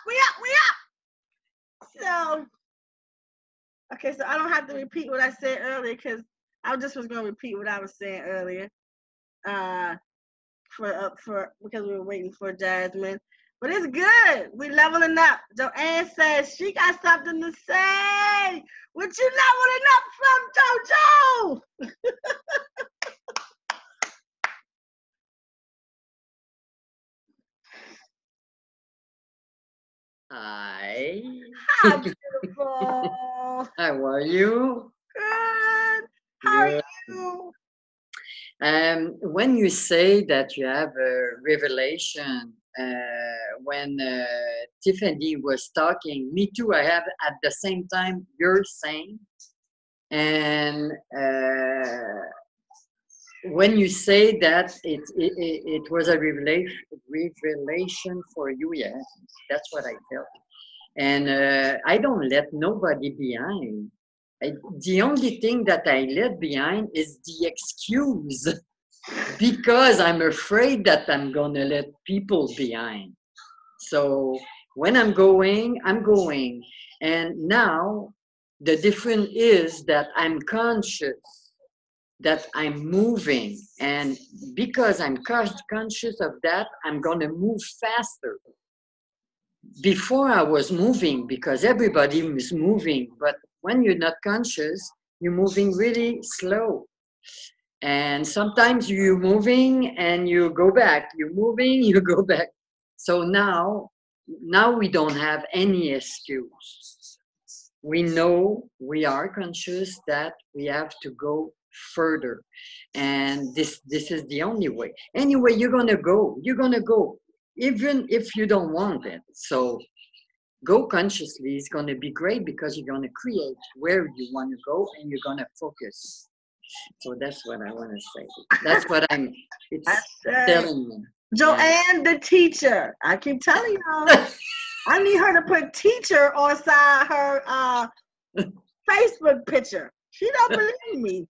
So Okay, so I don't have to repeat what I said earlier because I just was going to repeat what I was saying earlier. For because we were waiting for Jasmine. But it's good. We leveling up. Joanne says she got something to say. What you leveling up from, JoJo? Hi. How beautiful. How are you? Good. How Good. are you? When you say that you have a revelation, when Tiffany was talking, me too, I have at the same time you're saying. And when you say that it was a revelation for you, yeah, that's what I felt. And I don't let nobody behind. The only thing that I let behind is the excuse because I'm afraid that I'm gonna let people behind. So when I'm going, I'm going. And now the difference is that I'm conscious that I'm moving. And because I'm conscious of that, I'm gonna move faster. Before I was moving because everybody was moving, but when you're not conscious, you're moving really slow. And sometimes you're moving and you go back, you're moving, you go back. So now we don't have any excuse. We know, we are conscious that we have to go further. And this is the only way. Anyway, you're gonna go, even if you don't want it. So go consciously is going to be great because you're going to create where you want to go and you're going to focus. So that's what I want to say. That's what it's telling me. Joanne, the teacher. I keep telling y'all. I need her to put teacher on side her Facebook picture. She don't believe me.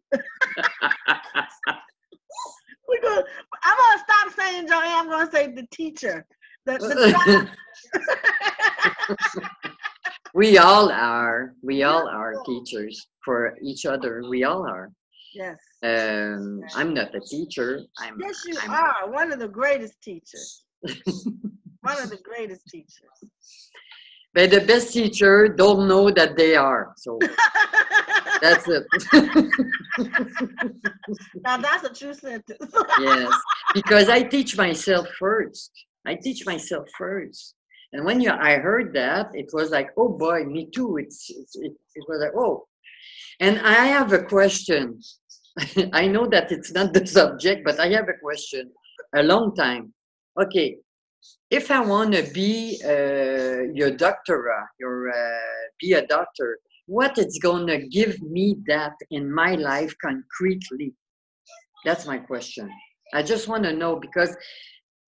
I'm going to stop saying Joanne. I'm going to say the teacher. We all are teachers for each other. We all are. Yes. I'm not a teacher. Yes, you are one of the greatest teachers. One of the greatest teachers. But the best teacher don't know that they are. So that's it. Now that's a true sentence. Yes, because I teach myself first. And when I heard that, it was like, oh boy, me too. It was like, oh. And I have a question. I know that it's not the subject, but I have a question. A long time. Okay, if I want to be your doctora, be a doctor, what is going to give me that in my life concretely? That's my question. I just want to know because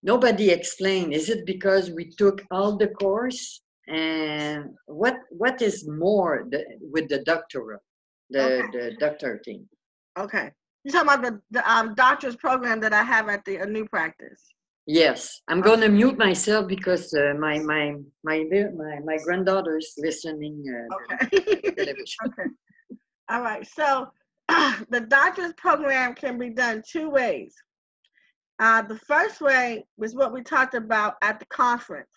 nobody explained. Is it because we took all the course? And what is more with the doctorate, the doctor thing? Okay. You're talking about the doctor's program that I have at the new practice. Yes. I'm going to mute myself because my granddaughter's listening television. Okay. All right. So the doctor's program can be done two ways. The first way was what we talked about at the conference,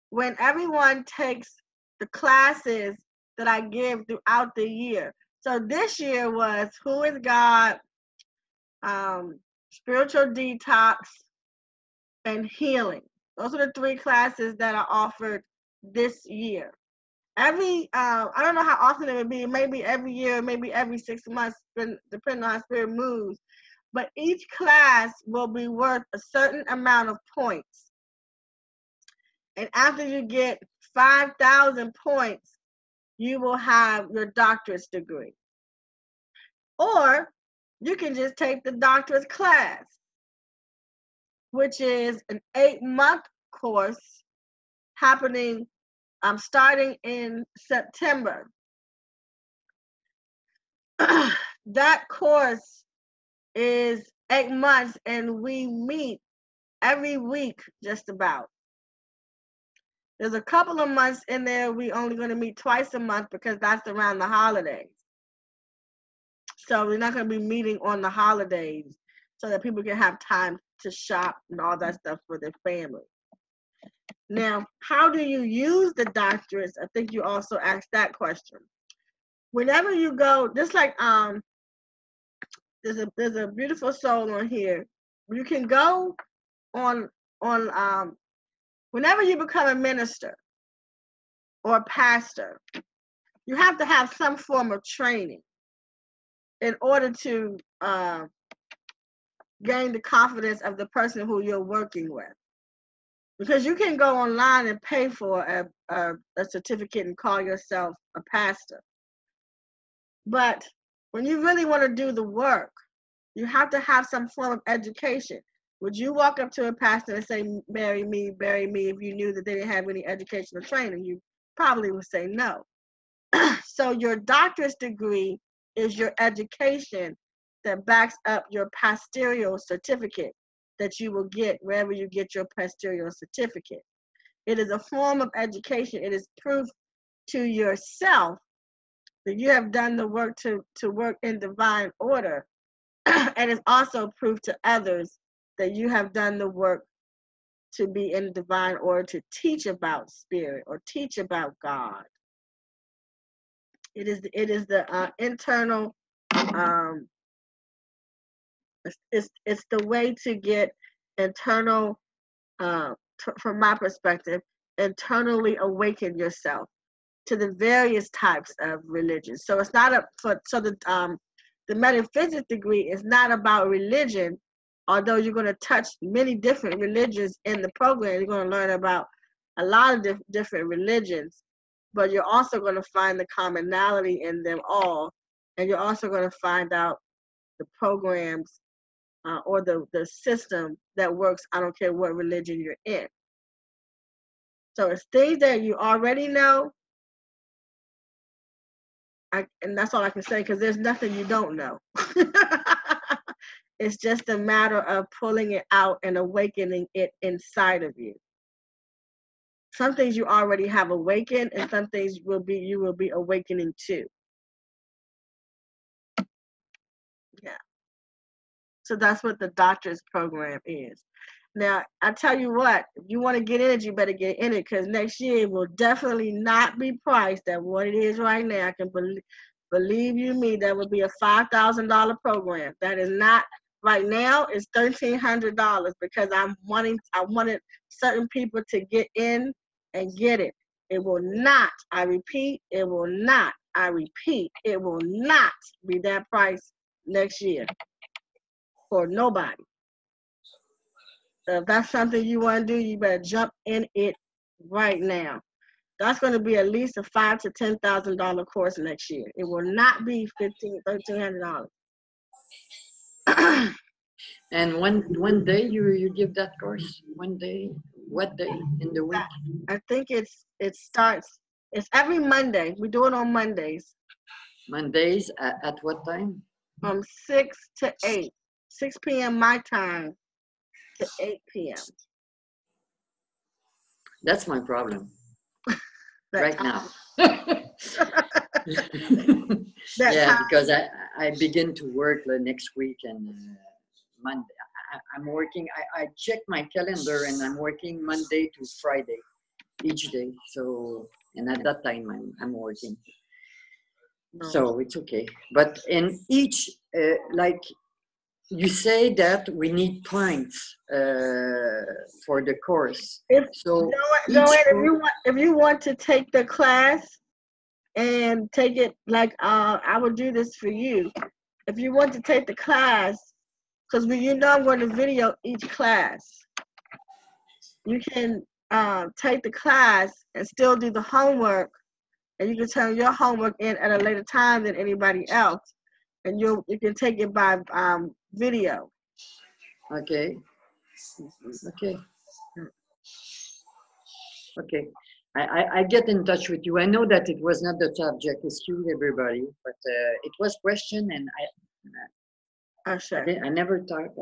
when everyone takes the classes that I give throughout the year. So this year was Who is God, Spiritual Detox, and Healing. Those are the three classes that are offered this year. I don't know how often it would be. Maybe every year, maybe every 6 months, depending on how Spirit moves. But each class will be worth a certain amount of points. And after you get 5,000 points, you will have your doctorate degree. Or you can just take the doctorate class, which is an 8-month course happening, starting in September. That course is 8 months, and we meet every week just about. There's a couple of months in there we only going to meet twice a month because that's around the holidays. So we're not going to be meeting on the holidays so that people can have time to shop and all that stuff for their family. Now, how do you use the doctorates? I think you also asked that question. Whenever you go, just like there's a beautiful soul on here. You can go on whenever you become a minister or a pastor, you have to have some form of training in order to gain the confidence of the person who you're working with. Because you can go online and pay for a certificate and call yourself a pastor. But when you really want to do the work, you have to have some form of education. Would you walk up to a pastor and say, bury me, if you knew that they didn't have any educational training? You probably would say no. So your doctorate degree is your education that backs up your pastoral certificate that you will get wherever you get your pastoral certificate. It is a form of education. It is proof to yourself that you have done the work to work in divine order. And it's also proof to others that you have done the work to be in divine order, to teach about spirit or teach about God. It is the internal, it's the way to get internal, from my perspective, internally awaken yourself to the various types of religion. So it's not the metaphysics degree is not about religion, although you're going to touch many different religions in the program. You're going to learn about a lot of different religions, but you're also going to find the commonality in them all, and you're also going to find out the programs or the system that works. I don't care what religion you're in. So it's things that you already know, and that's all I can say, because there's nothing you don't know. It's just a matter of pulling it out and awakening it inside of you. Some things you already have awakened, and some things you will be awakening to. Yeah. So that's what the doctor's program is. Now, I tell you what, if you want to get in it, you better get in it, because next year it will definitely not be priced at what it is right now. I can believe you me, that would be a $5,000 program. That is not, right now it's $1,300, because I wanted certain people to get in and get it. It will not, I repeat, it will not be that price next year for nobody. So if that's something you want to do, you better jump in it right now. That's going to be at least a $5,000 to $10,000 course next year. It will not be $1,300. And one day you give that course? One day? What day in the week? I think it's every Monday. We do it on Mondays. Mondays at what time? From 6 to 8. 6 p.m. my time to 8 p.m. That's my problem right now. Yeah, because I begin to work next week, and Monday I'm working. I check my calendar, and I'm working Monday to Friday each day. So, and at that time I'm working. So it's okay. But in each, like you say that we need points for the course. If you want to take the class and take it, like I would do this for you. If you want to take the class, because I'm going to video each class, you can take the class and still do the homework, and you can turn your homework in at a later time than anybody else, and you can take it by video. Okay. I get in touch with you. I know that it was not the subject. Excuse everybody, but it was question, and I never thought.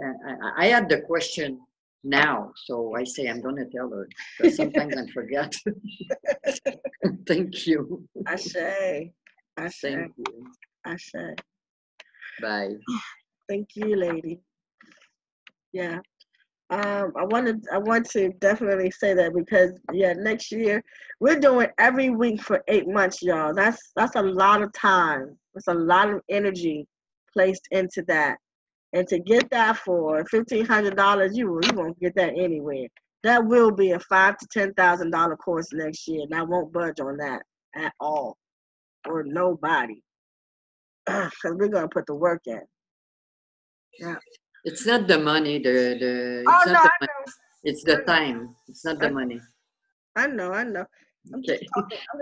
I had the question now. So I say I'm gonna tell her, because sometimes I forget. Thank you. Ashe. Ashe. Thank you. Ashe. Bye. Thank you, lady. Yeah. I want to definitely say that because next year we're doing every week for 8 months, y'all. That's a lot of time. It's a lot of energy placed into that. And to get that for $1,500, you won't get that anywhere. That will be a $5,000 to $10,000 course next year, and I won't budge on that at all, or nobody, because we're gonna put the work in. Yeah. It's not the money. It's Oh, not no, the I money. know. It's the time. It's not the money. I know. I'm Okay.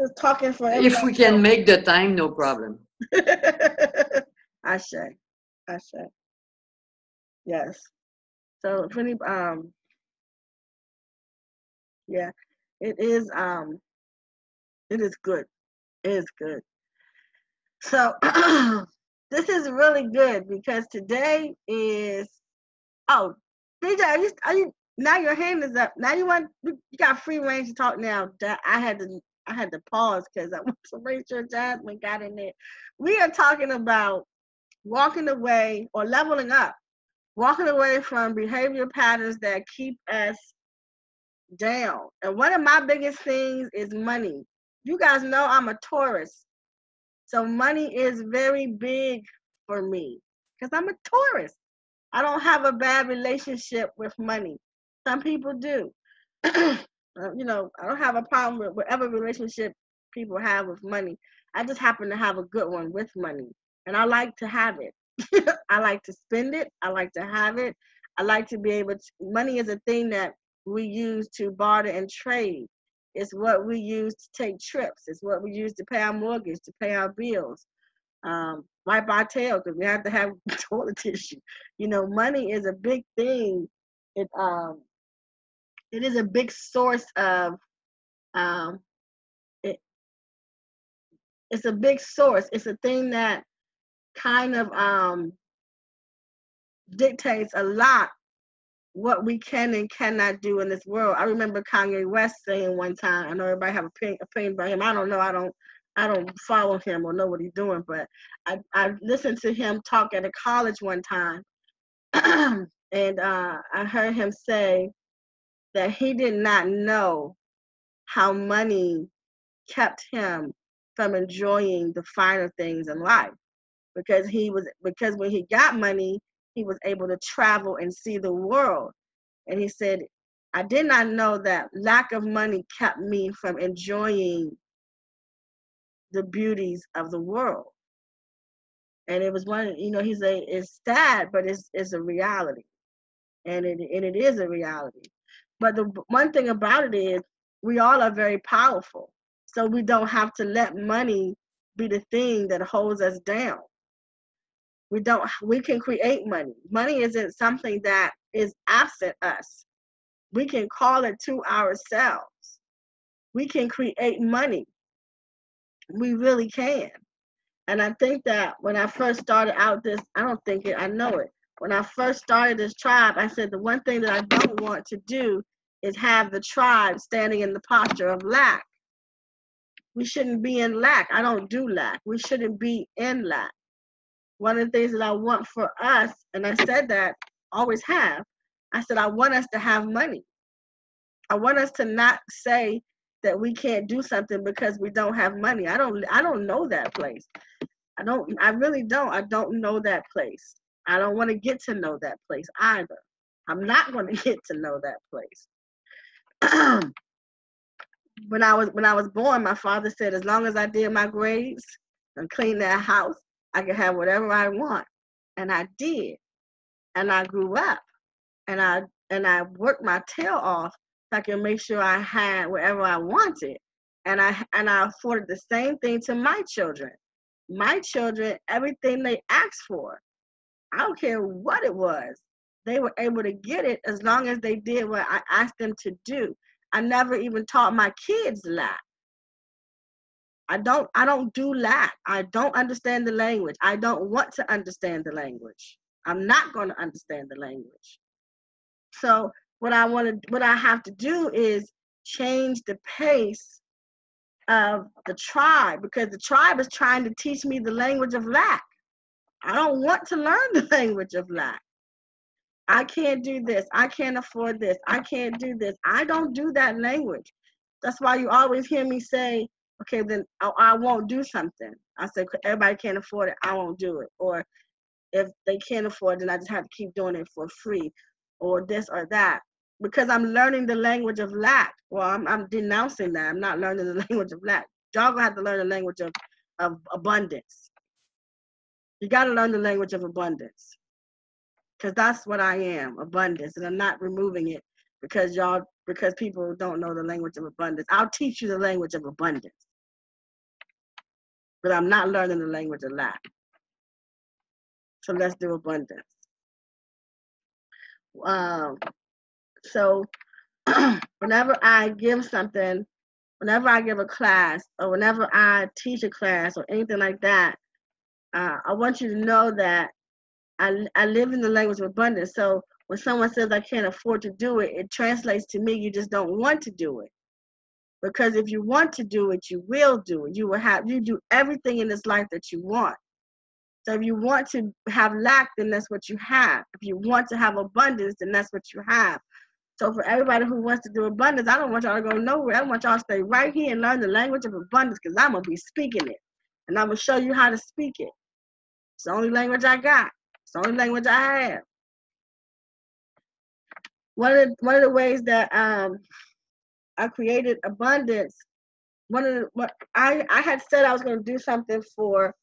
just talking for If we can make the time, no problem. Ashe. Yes. So if any yeah, it is good. It is good. So this is really good because today is DJ, are you now your hand is up. Now you got free range to talk now. I had to pause because I want to make sure Jasmine got in there. We are talking about walking away or leveling up, walking away from behavior patterns that keep us down. And one of my biggest things is money. You guys know I'm a Taurus. So money is very big for me because I'm a Taurus. I don't have a bad relationship with money. Some people do. I don't have a problem with whatever relationship people have with money. I just happen to have a good one with money. And I like to have it. I like to spend it. I like to have it. I like to be able to. Money is a thing that we use to barter and trade. It's what we use to take trips. It's what we use to pay our mortgage, to pay our bills. Wipe our tail because we have to have toilet tissue. Money is a big thing. It is a big source of it's a big source. It's a thing that kind of dictates a lot what we can and cannot do in this world. I remember Kanye West saying one time, I know everybody have an opinion about him. I don't know. I don't follow him or know what he's doing, but I listened to him talk at a college one time, and I heard him say that he did not know how money kept him from enjoying the finer things in life, because when he got money, he was able to travel and see the world. And he said, I did not know that lack of money kept me from enjoying the beauties of the world. And it was he said, it's sad, but it's a reality. And it is a reality. But the one thing about it is we all are very powerful. So we don't have to let money be the thing that holds us down. We can create money. Money isn't something that is absent us. We can call it to ourselves. We can create money. We really can. And I think that when I first started out this, I know it. When I first started this tribe, I said the one thing that I don't want to do is have the tribe standing in the posture of lack. We shouldn't be in lack. I don't do lack. We shouldn't be in lack. One of the things that I want for us, and I said that, always have, I said I want us to have money. I want us to not say that we can't do something because we don't have money. I don't know that place. I really don't. I don't know that place. I don't want to get to know that place either. I'm not going to get to know that place. When I was born, my father said, as long as I did my grades and cleaned that house, I could have whatever I want. And I did. And I grew up. And I worked my tail off so I could make sure I had whatever I wanted. And I afforded the same thing to my children. My children, everything they asked for, I don't care what it was, they were able to get it as long as they did what I asked them to do. I never even taught my kids lack. I don't do lack. I don't understand the language. I don't want to understand the language. I'm not going to understand the language. So what I have to do is change the pace of the tribe, because the tribe is trying to teach me the language of lack. I don't want to learn the language of lack. I can't do this. I can't afford this. I can't do this. I don't do that language. That's why you always hear me say, okay, then I won't do something. I say, everybody can't afford it. I won't do it. Or if they can't afford it, then I just have to keep doing it for free, or this or that. Because I'm learning the language of lack. Well, I'm denouncing that. I'm not learning the language of lack. Y'all gonna have to learn the language of abundance. You gotta learn the language of abundance. Because that's what I am, abundance. And I'm not removing it because people don't know the language of abundance. I'll teach you the language of abundance. But I'm not learning the language of lack. So let's do abundance. So whenever I give something, whenever I give a class, or whenever I teach a class or anything like that, I want you to know that I live in the language of abundance. So when someone says I can't afford to do it, it translates to me you just don't want to do it. Because if you want to do it, you will do it. You do everything in this life that you want. So if you want to have lack, then that's what you have. If you want to have abundance, then that's what you have. So for everybody who wants to do abundance, I don't want y'all to go nowhere. I want y'all to stay right here and learn the language of abundance, because I'm going to be speaking it. And I'm going to show you how to speak it. It's the only language I got. It's the only language I have. One of the ways that I created abundance, I had said I was going to do something for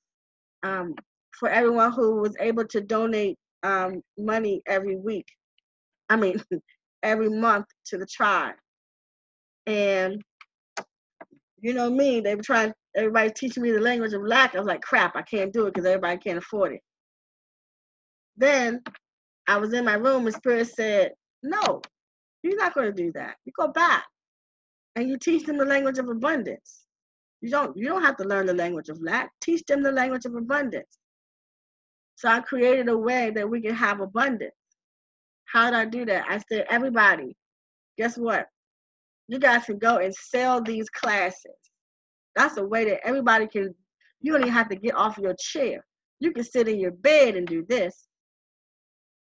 everyone who was able to donate money every week. I mean, every month to the tribe. And you know me, they were trying, everybody teaching me the language of lack. I was like, crap, I can't do it because everybody can't afford it. Then I was in my room and Spirit said, no, you're not going to do that. You go back and you teach them the language of abundance. You don't have to learn the language of lack. Teach them the language of abundance. So I created a way that we can have abundance. How did I do that? I said, everybody, guess what? You guys can go and sell these classes. That's a way that everybody can, you don't even have to get off your chair. You can sit in your bed and do this.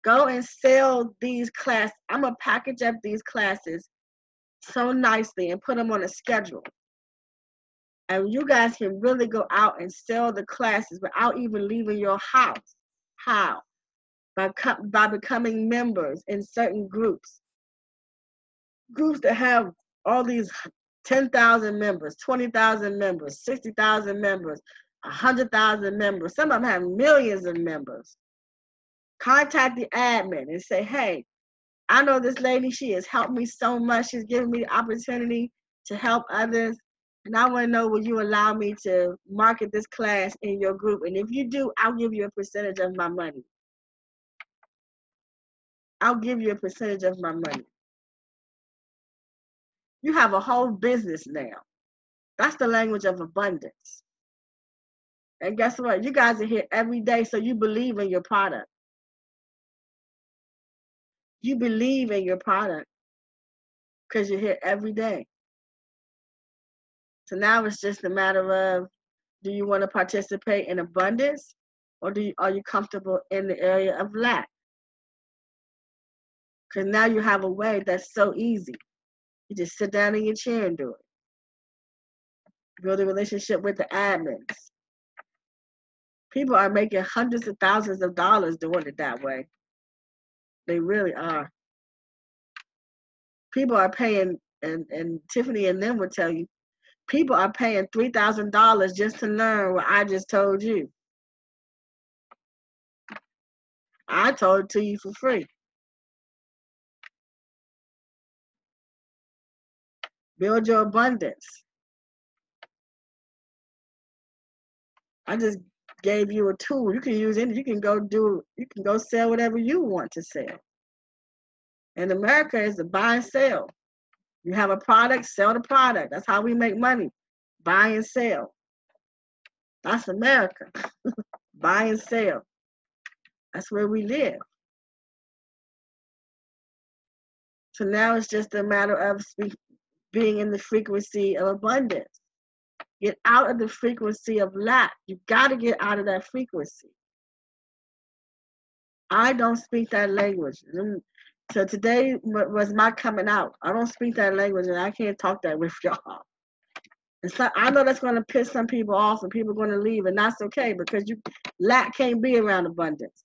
Go and sell these classes. I'm going to package up these classes so nicely and put them on a schedule. And you guys can really go out and sell the classes without even leaving your house. How? By becoming members in certain groups. Groups that have all these 10,000 members, 20,000 members, 60,000 members, 100,000 members. Some of them have millions of members. Contact the admin and say, hey, I know this lady, she has helped me so much. She's given me the opportunity to help others. And I want to know, will you allow me to market this class in your group? And if you do, I'll give you a percentage of my money. I'll give you a percentage of my money. You have a whole business now. That's the language of abundance. And guess what? You guys are here every day, so you believe in your product. You believe in your product because you're here every day. So now it's just a matter of, do you want to participate in abundance, or are you comfortable in the area of lack? Because now you have a way that's so easy. You just sit down in your chair and do it. Build a relationship with the admins. People are making hundreds of thousands of dollars doing it that way. They really are. People are paying, and Tiffany and them will tell you, people are paying $3,000 just to learn what I just told you. I told it to you for free. Build your abundance. I just gave you a tool. You can use it. You can go sell whatever you want to sell. In America, it's a buy and sell. You have a product, sell the product. That's how we make money. Buy and sell. That's America. Buy and sell. That's where we live. So now it's just a matter of being in the frequency of abundance. Get out of the frequency of lack. You got to get out of that frequency. I don't speak that language. So today was my coming out. I don't speak that language, and I can't talk that with y'all. And so I know that's going to piss some people off, and people are going to leave, and that's okay, because lack can't be around abundance.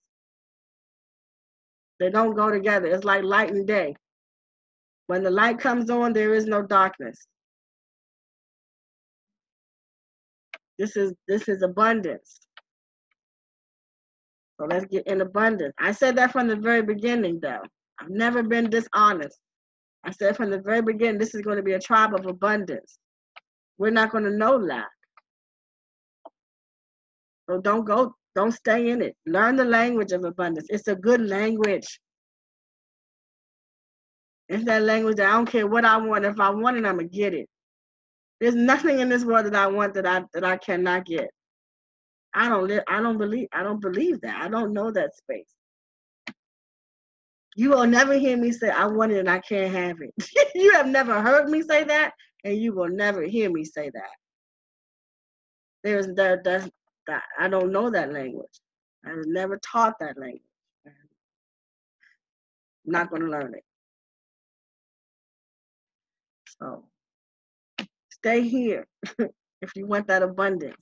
They don't go together. It's like light and day. When the light comes on, there is no darkness. This is abundance. So let's get in abundance. I said that from the very beginning, though. I've never been dishonest. I said from the very beginning, this is going to be a tribe of abundance. We're not going to know lack. So don't stay in it. Learn the language of abundance. It's a good language. It's that language that I don't care what I want. If I want it, I'm going to get it. There's nothing in this world that I want that I cannot get. I don't believe that. I don't know that space. You will never hear me say, I want it and I can't have it. You have never heard me say that, and you will never hear me say that. I don't know that language. I was never taught that language. I'm not going to learn it. So stay here if you want that abundance.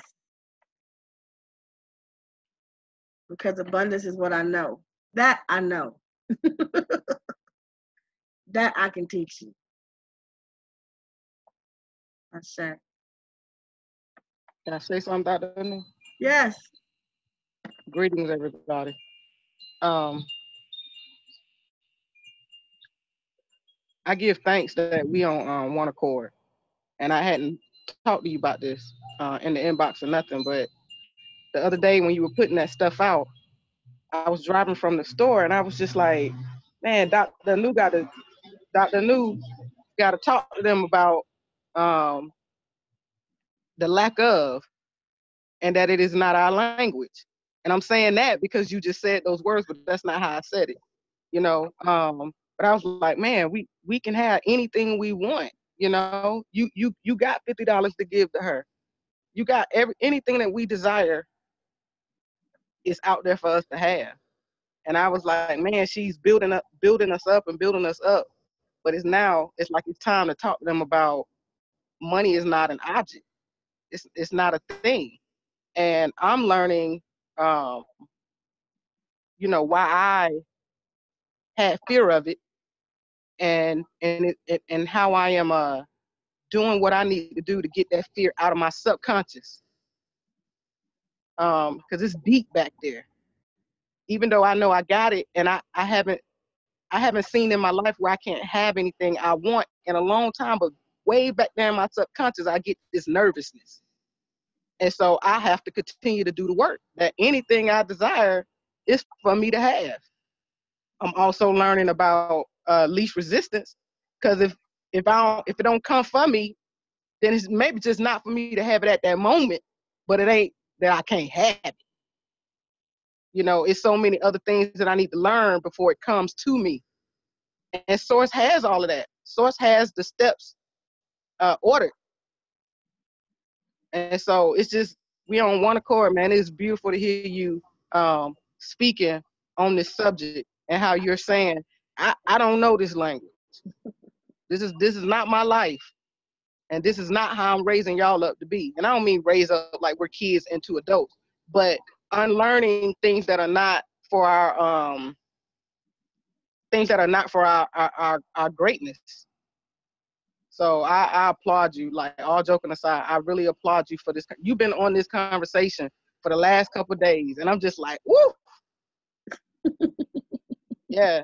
Because abundance is what I know. That I know. That I can teach you. I say. Can I say something, Dr. Annie? Yes. Greetings, everybody. I give thanks that we on one accord. And I hadn't talked to you about this in the inbox or nothing, but the other day when you were putting that stuff out, I was driving from the store and I was just like, man, Dr. New got to talk to them about the lack of, and that it is not our language. And I'm saying that because you just said those words, but that's not how I said it, you know. But I was like, man, we can have anything we want, you know. You got $50 to give to her. You got anything that we desire is out there for us to have. And I was like, man, she's building us up. But it's like it's time to talk to them about money is not an object. It's not a thing. And I'm learning, why I had fear of it, and how I am doing what I need to do to get that fear out of my subconscious. Because it's deep back there. Even though I know I got it, and I haven't seen in my life where I can't have anything I want in a long time, but way back there in my subconscious, I get this nervousness. And so I have to continue to do the work that anything I desire is for me to have. I'm also learning about least resistance, because if it don't come for me, then it's maybe just not for me to have it at that moment, but it ain't that I can't have it. You know, it's so many other things that I need to learn before it comes to me. And Source has all of that. Source has the steps ordered. And so it's just, we on one accord, man. It's beautiful to hear you speaking on this subject and how you're saying, I don't know this language. This is not my life. And this is not how I'm raising y'all up to be. And I don't mean raise up like we're kids into adults, but unlearning things that are not for our our greatness. So I applaud you. Like, all joking aside, I really applaud you for this. You've been on this conversation for the last couple of days, and I'm just like, woo. Yeah,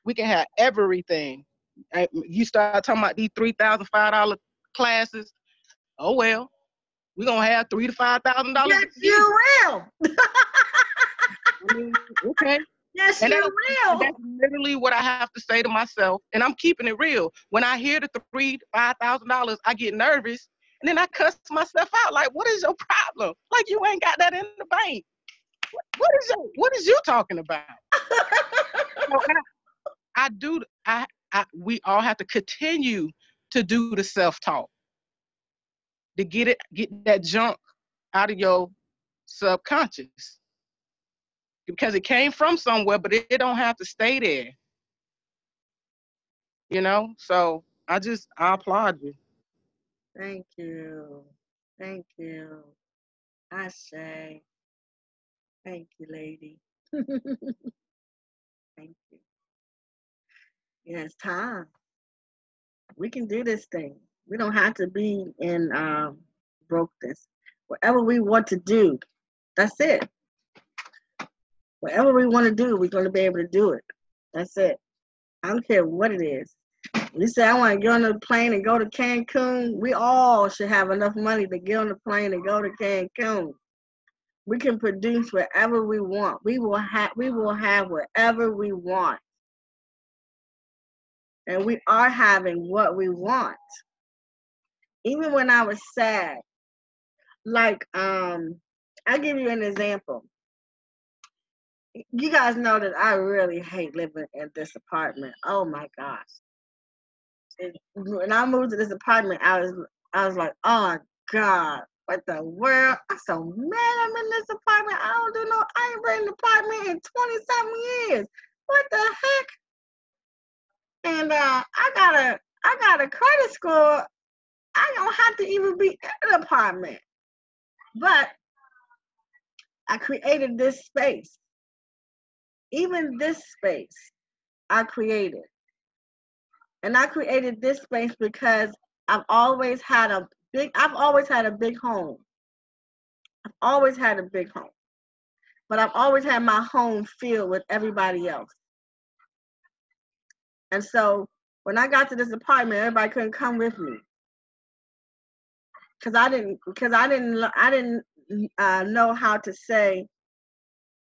we can have everything. And you start talking about these $3,005 classes. Oh well, we're gonna have $3,000 to $5,000. Yes, you will. I mean, okay. Yes, and you will. That's literally what I have to say to myself, and I'm keeping it real. When I hear the $3,000 to $5,000, I get nervous, and then I cuss myself out. Like, what is your problem? Like, you ain't got that in the bank. What is you talking about? So I we all have to continue to do the self-talk to get that junk out of your subconscious, because it came from somewhere, but it don't have to stay there. You know, so I applaud you. Thank you. Thank you. I say, thank you, lady. Thank you. Yeah, it's time. We can do this thing. We don't have to be in brokenness. Whatever we want to do, that's it. Whatever we want to do, we're going to be able to do it. That's it. I don't care what it is. You say, I want to get on the plane and go to Cancun. We all should have enough money to get on the plane and go to Cancun. We can produce whatever we want. We will have whatever we want. And we are having what we want. Even when I was sad, like, I'll give you an example. You guys know that I really hate living in this apartment. Oh my gosh. When I moved to this apartment, I was like, oh God, what the world? I'm so mad I'm in this apartment. I ain't been in the apartment in 27 years. What the heck? And I got a credit score. I don't have to even be in an apartment. But I created this space. Even this space I created. And I created this space because I've always had a big home. I've always had a big home. But I've always had my home filled with everybody else. And so when I got to this apartment, everybody couldn't come with me. Because I didn't know how to say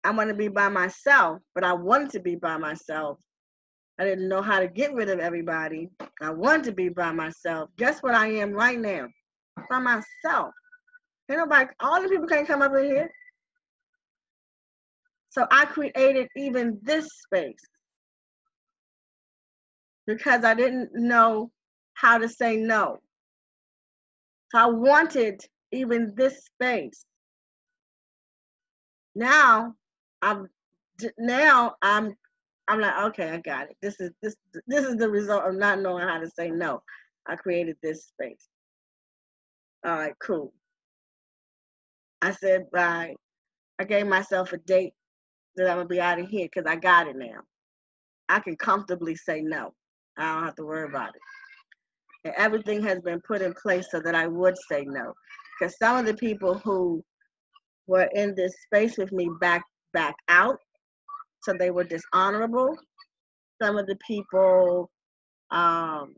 I want to be by myself, but I wanted to be by myself. I didn't know how to get rid of everybody. I wanted to be by myself. Guess what I am right now? By myself. Ain't nobody, all the people can't come up in here. So I created even this space because I didn't know how to say no. So I wanted even this space. Now I'm like, okay, I got it. This is the result of not knowing how to say no. I created this space. All right, cool. I said bye. I gave myself a date that I'm gonna be out of here because I got it now. I can comfortably say no. I don't have to worry about it. And everything has been put in place so that I would say no. Because some of the people who were in this space with me back out, so they were dishonorable. Some of the people, all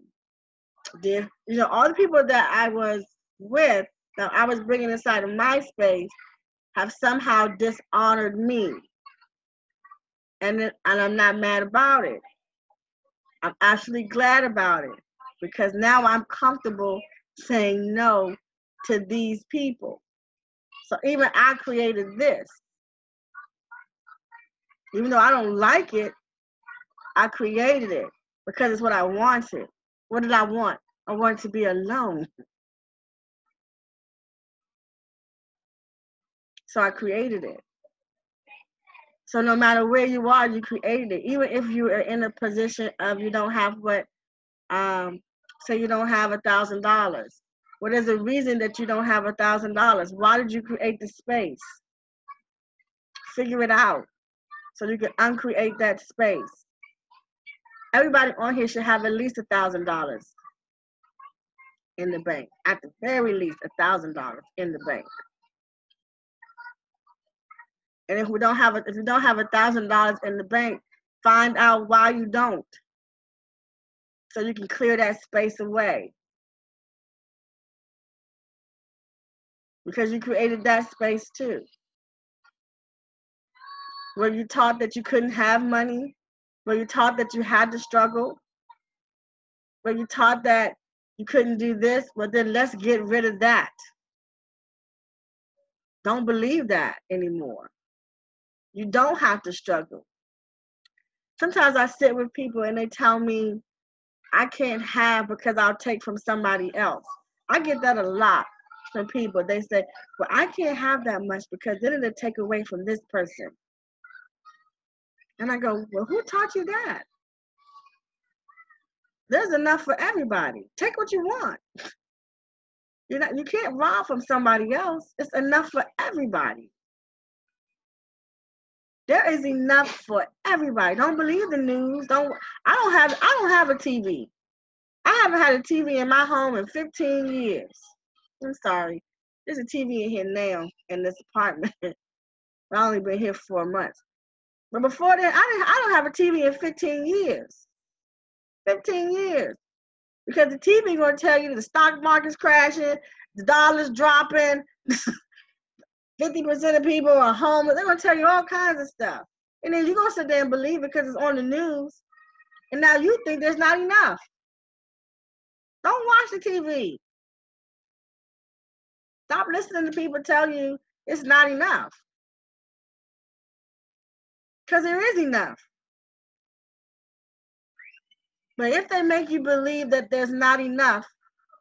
the people that I was with, that I was bringing inside of my space, have somehow dishonored me. And I'm not mad about it. I'm actually glad about it because now I'm comfortable saying no to these people. So even I created this. Even though I don't like it, I created it because it's what I wanted. What did I want? I wanted to be alone. So I created it. So no matter where you are, you created it. Even if you are in a position of you don't have say you don't have $1,000. Well, there's a reason that you don't have $1,000. Why did you create the space? Figure it out so you can uncreate that space. Everybody on here should have at least $1,000 in the bank. At the very least, $1,000 in the bank. And if you don't have $1,000 in the bank, find out why you don't, so you can clear that space away. Because you created that space too. Were you taught that you couldn't have money? Were you taught that you had to struggle? Were you taught that you couldn't do this? Well, then let's get rid of that. Don't believe that anymore. You don't have to struggle. Sometimes I sit with people and they tell me, I can't have because I'll take from somebody else. I get that a lot from people. They say, well, I can't have that much because then it'll take away from this person. And I go, well, who taught you that? There's enough for everybody. Take what you want. You can't rob from somebody else. It's enough for everybody. There is enough for everybody. Don't believe the news. I don't have a TV. I haven't had a TV in my home in 15 years. I'm sorry. There's a TV in here now in this apartment. I've only been here 4 months. But before that, I don't have a TV in 15 years. 15 years. Because the TV going to tell you the stock market's crashing, the dollar's dropping, 50% of people are homeless. They're going to tell you all kinds of stuff. And then you're going to sit there and believe it because it's on the news. And now you think there's not enough. Don't watch the TV. Stop listening to people tell you it's not enough. Because there is enough. But if they make you believe that there's not enough,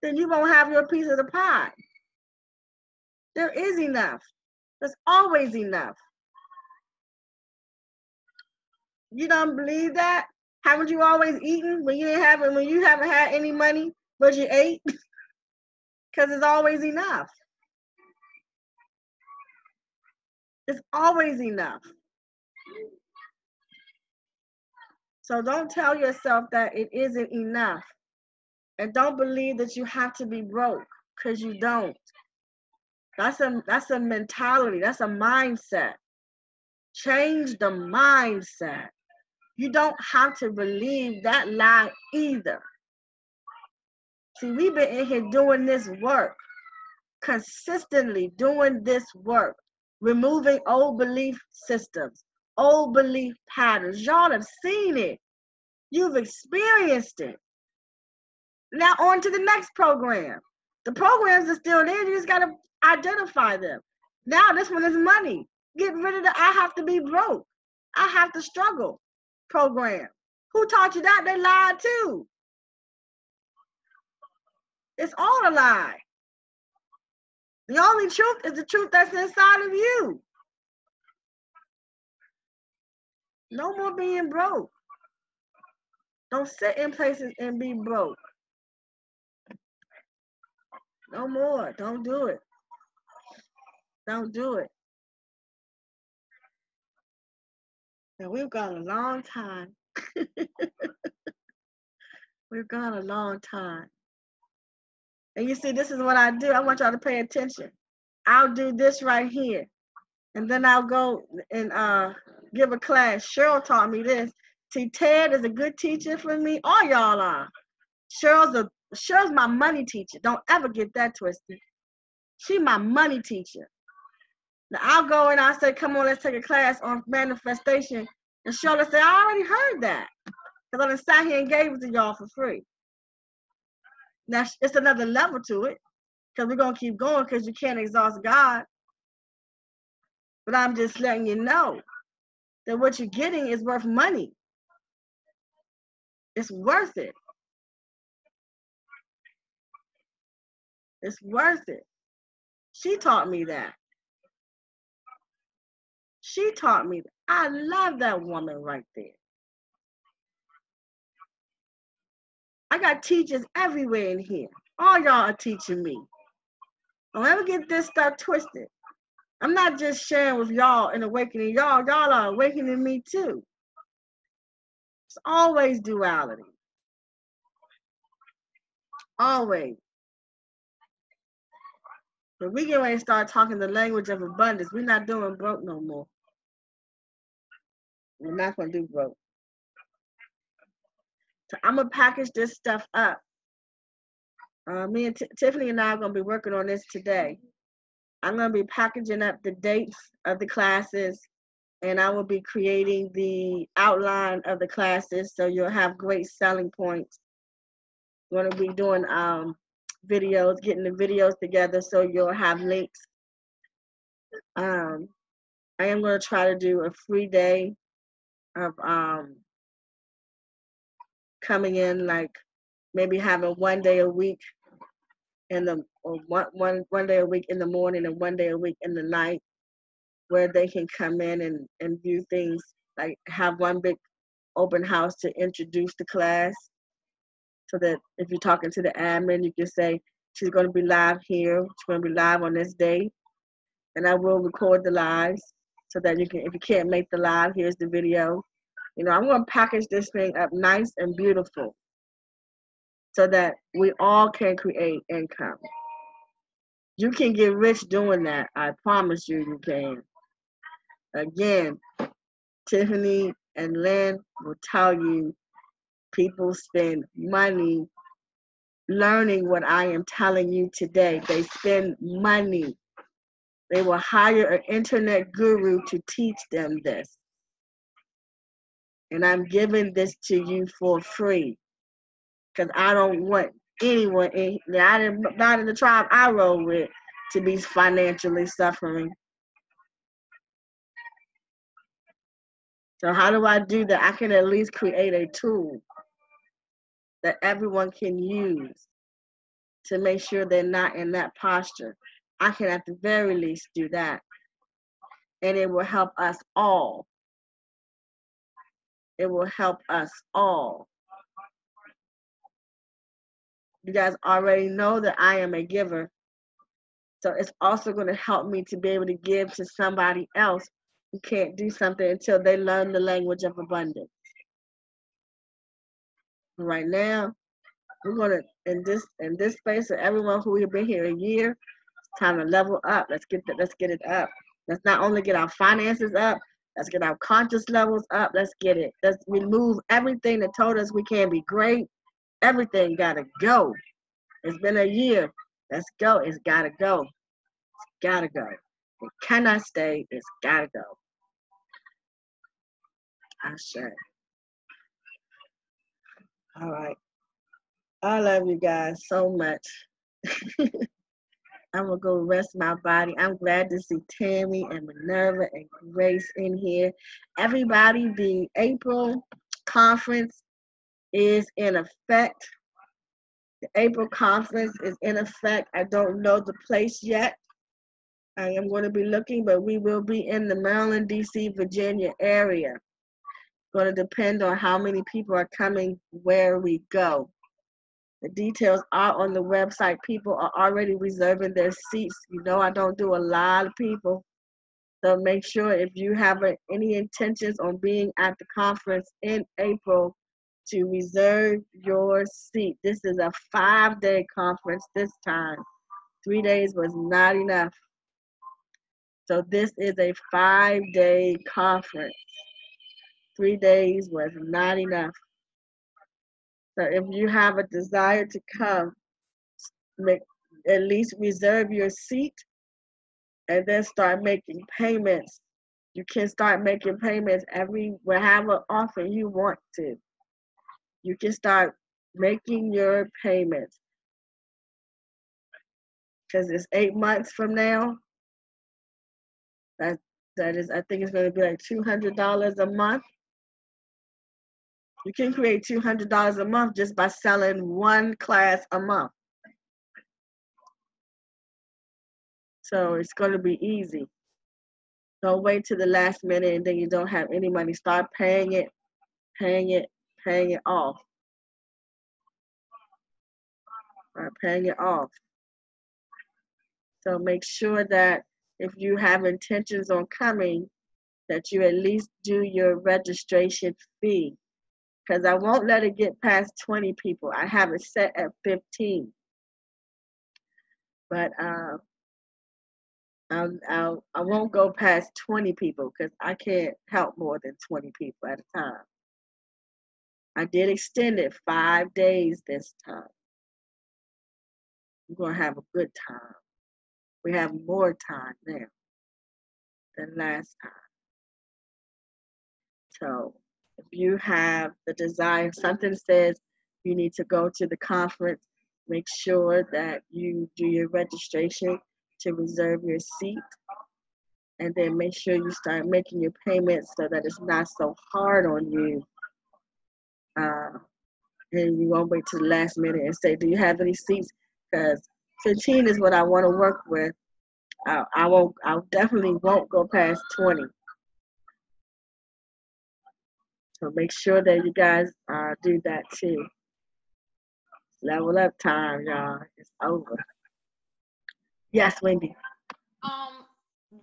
then you won't have your piece of the pie. There is enough. There's always enough. You don't believe that? Haven't you always eaten when you haven't had any money, but you ate? Because there's always enough. It's always enough. So don't tell yourself that it isn't enough. And don't believe that you have to be broke, because you don't. That's a mentality. That's a mindset. Change the mindset. You don't have to believe that lie either. See, we've been in here doing this work, consistently doing this work, removing old belief systems, old belief patterns. Y'all have seen it. You've experienced it. Now on to the next program. The programs are still there. You just got to identify them. Now this one is money. Get rid of the I have to be broke. I have to struggle program. Who taught you that? They lied too. It's all a lie. The only truth is the truth that's inside of you. No more being broke. Don't sit in places and be broke. No more. Don't do it. Don't do it. And we've gone a long time. We've gone a long time. And you see, this is what I do. I want y'all to pay attention. I'll do this right here. And then I'll go and give a class. Cheryl taught me this. See, Ted is a good teacher for me. All y'all are. Cheryl's my money teacher. Don't ever get that twisted. She's my money teacher. Now I'll go and I'll say, come on, let's take a class on manifestation. And Cheryl will say, I already heard that. Because I done sat here and gave it to y'all for free. Now, it's another level to it. Because we're going to keep going because you can't exhaust God. But I'm just letting you know that what you're getting is worth money. It's worth it. It's worth it. She taught me that. She taught me that. I love that woman right there. I got teachers everywhere in here. All y'all are teaching me. Don't ever get this stuff twisted. I'm not just sharing with y'all and awakening y'all. Y'all are awakening me too. It's always duality. Always. But we get ready to start talking the language of abundance. We're not doing broke no more. We're not going to do broke. So I'm going to package this stuff up. Me and Tiffany and I are going to be working on this today. I'm going to be packaging up the dates of the classes, and I will be creating the outline of the classes so you'll have great selling points. I'm going to be doing videos, getting the videos together so you'll have links. I am going to try to do a free day of coming in like maybe having 1 day a week or one day a week in the morning and 1 day a week in the night, where they can come in and view things, like have one big open house to introduce the class, so that if you're talking to the admin, you can say, she's going to be live here, she's going to be live on this day, and I will record the lives, so that you can, if you can't make the live, here's the video. You know, I'm going to package this thing up nice and beautiful, so that we all can create income. You can get rich doing that. I promise you, you can. Again, Tiffany and Lynn will tell you, people spend money learning what I am telling you today. They spend money. They will hire an internet guru to teach them this. And I'm giving this to you for free, because I don't want anyone not in the tribe I roll with to be financially suffering. So how do I do that? I can at least create a tool that everyone can use to make sure they're not in that posture. I can at the very least do that. And it will help us all. It will help us all. You guys already know that I am a giver. So it's also going to help me to be able to give to somebody else who can't do something until they learn the language of abundance. Right now, we're going to, in this space, for everyone who has been here a year, it's time to level up. Let's get it up. Let's not only get our finances up, let's get our conscious levels up. Let's get it. Let's remove everything that told us we can't be great. Everything gotta go. It's been a year. Let's go. It's gotta go. It's gotta go. It cannot stay. It's gotta go. I sure. All right. I love you guys so much. I'm gonna go rest my body. I'm glad to see Tammy and Minerva and Grace in here. Everybody, the April conference is in effect. The April conference is in effect. I don't know the place yet. I am going to be looking, but we will be in the Maryland, D.C., Virginia area. Going to depend on how many people are coming where we go. The details are on the website. People are already reserving their seats. You know, I don't do a lot of people. So make sure if you have any intentions on being at the conference in April to reserve your seat. This is a 5-day conference this time. 3 days was not enough. So this is a 5-day conference. 3 days was not enough. So if you have a desire to come, at least reserve your seat and then start making payments. You can start making payments wherever often you want to. You can start making your payments. Because it's 8 months from now. That is, I think it's going to be like $200 a month. You can create $200 a month just by selling one class a month. So it's going to be easy. Don't wait till the last minute and then you don't have any money. Start paying it off. Start paying it off. So make sure that if you have intentions on coming, that you at least do your registration fee. Because I won't let it get past 20 people. I have it set at 15. But I won't go past 20 people because I can't help more than 20 people at a time. I did extend it 5 days this time. We're going to have a good time. We have more time now than last time. So if you have the desire, something says you need to go to the conference, make sure that you do your registration to reserve your seat. And then make sure you start making your payments so that it's not so hard on you and you won't wait to the last minute and say, do you have any seats? Because 15 is what I want to work with. I definitely won't go past 20. So make sure that you guys do that too. Level up time, y'all. It's over. Yes, Wendy.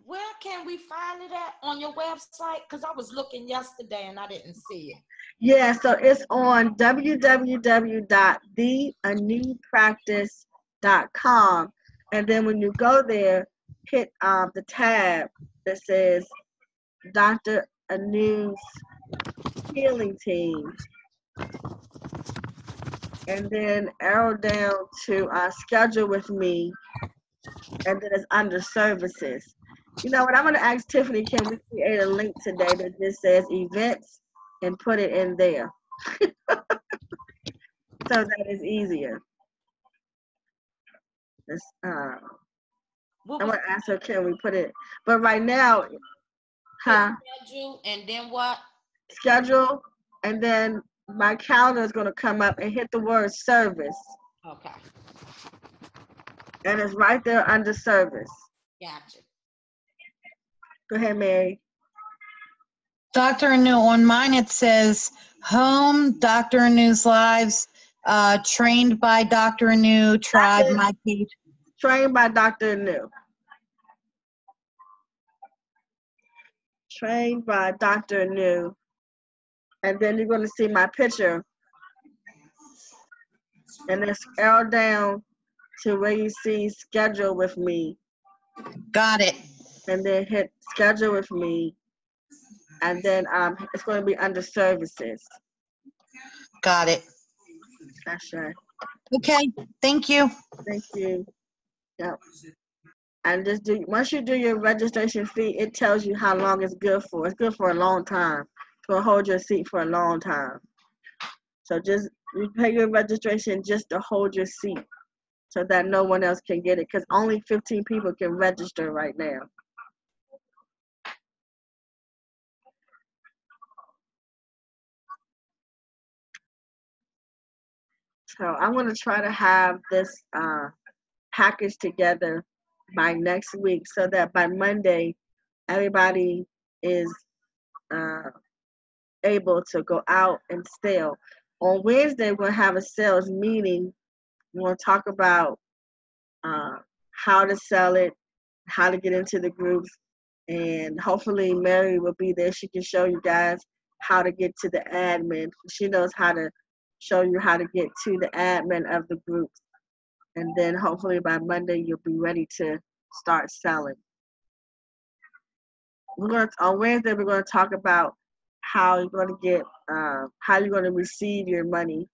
Where can we find it at on your website? Because I was looking yesterday and I didn't see it. Yeah, so it's on www.theanewpractice.com. And then when you go there, hit the tab that says Dr. Anu's Healing Team. And then arrow down to schedule with me. And then it's under services. You know what? I'm going to ask Tiffany, can we create a link today that just says events and put it in there? So that is easier. I'm going to ask her, can we put it? But right now, schedule and then what? Schedule, and then my calendar is going to come up and hit the word service. Okay. And it's right there under service. Gotcha. Go ahead, Mary. Dr. Anu, on mine it says home, Dr. Anu's lives, trained by Dr. Anu, tribe, my page. Trained by Dr. Anu. Trained by Dr. Anu. And then you're going to see my picture. And then scroll down to where you see schedule with me. Got it. And then hit schedule with me. And then it's going to be under services. Got it. That's right. Okay, thank you. Thank you. Yep. And just once you do your registration fee, it tells you how long it's good for. It's good for a long time. It's going to hold your seat for a long time. So just you pay your registration just to hold your seat so that no one else can get it, because only 15 people can register right now. So I'm going to try to have this package together by next week so that by Monday, everybody is able to go out and sell. On Wednesday, we'll have a sales meeting. We'll talk about how to sell it, how to get into the groups, and hopefully Mary will be there. She can show you guys how to get to the admin. She knows how to show you how to get to the admin of the groups. And then hopefully by Monday, you'll be ready to start selling. On Wednesday, we're going to talk about how you're going to get, how you're going to receive your money,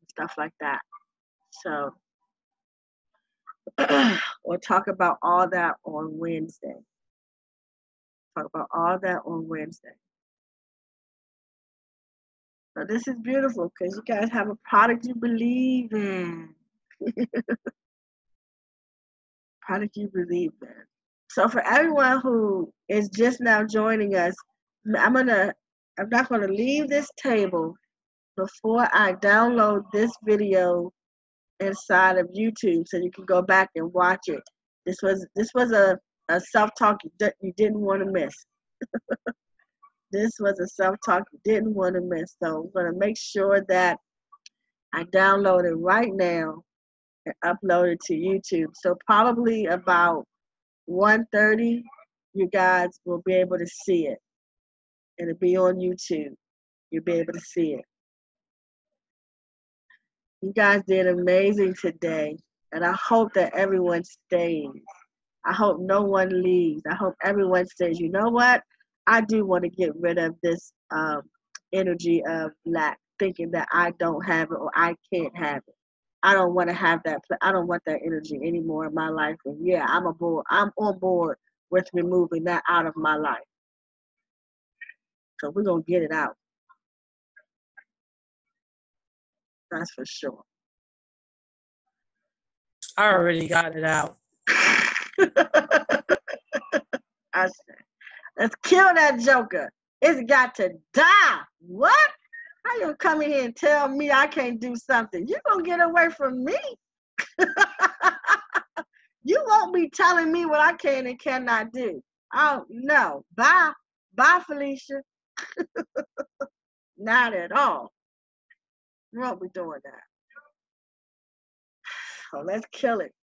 stuff like that. So we'll talk about all that on Wednesday. Talk about all that on Wednesday. So this is beautiful because you guys have a product you believe in. Product you believe in. So for everyone who is just now joining us, I'm not gonna leave this table before I download this video inside of YouTube so you can go back and watch it. This was a self-talk you didn't want to miss. This was a self-talk you didn't want to miss. So I'm gonna make sure that I download it right now and upload it to YouTube. So probably about 1:30, you guys will be able to see it. It'll be on YouTube. You'll be able to see it. You guys did amazing today, and I hope that everyone stays. I hope no one leaves. I hope everyone says, you know what? I do want to get rid of this energy of lack, thinking that I don't have it or I can't have it. I don't want to have that. I don't want that energy anymore in my life. And yeah, I'm on board with removing that out of my life. So we're going to get it out. That's for sure. I already got it out. I said, let's kill that joker. It's got to die. What? How you come in here and tell me I can't do something? You gonna get away from me. You won't be telling me what I can and cannot do. Oh no. Bye. Bye, Felicia. Not at all. We won't be doing that. So let's kill it.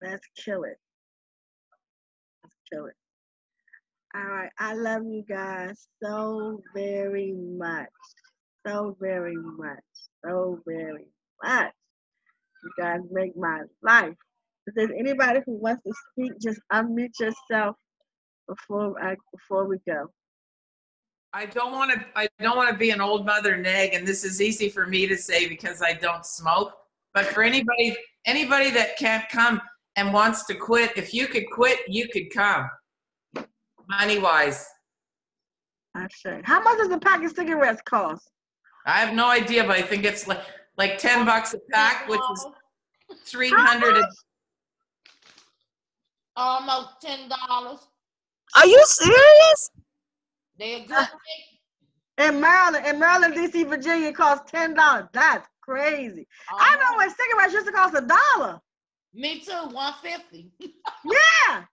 Let's kill it. Let's kill it. All right. I love you guys so very much. So very much. So very much. You guys make my life. If there's anybody who wants to speak, just unmute yourself before we go. I don't want to be an old mother neg, and this is easy for me to say because I don't smoke. But for anybody that can't come and wants to quit, if you could quit, you could come. Money wise. I say. How much does a pack of cigarettes cost? I have no idea, but I think it's like $10 a pack, which is 300. Almost $10. Are you serious? They're good. In Maryland, DC, Virginia, it costs $10. That's crazy. I remember when cigarettes used to cost $1. Me too, $1.50. Yeah.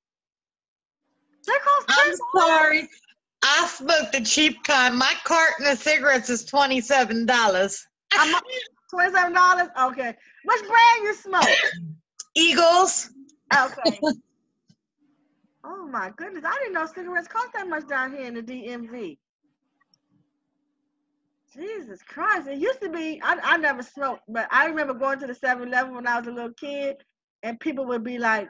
They cost $10. I'm sorry. I smoked the cheap kind. My carton of cigarettes is $27. $27? Okay. Which brand you smoke? Eagles. Okay. Oh my goodness. I didn't know cigarettes cost that much down here in the DMV. Jesus Christ. It used to be, I never smoked, but I remember going to the 7-Eleven when I was a little kid, and people would be like,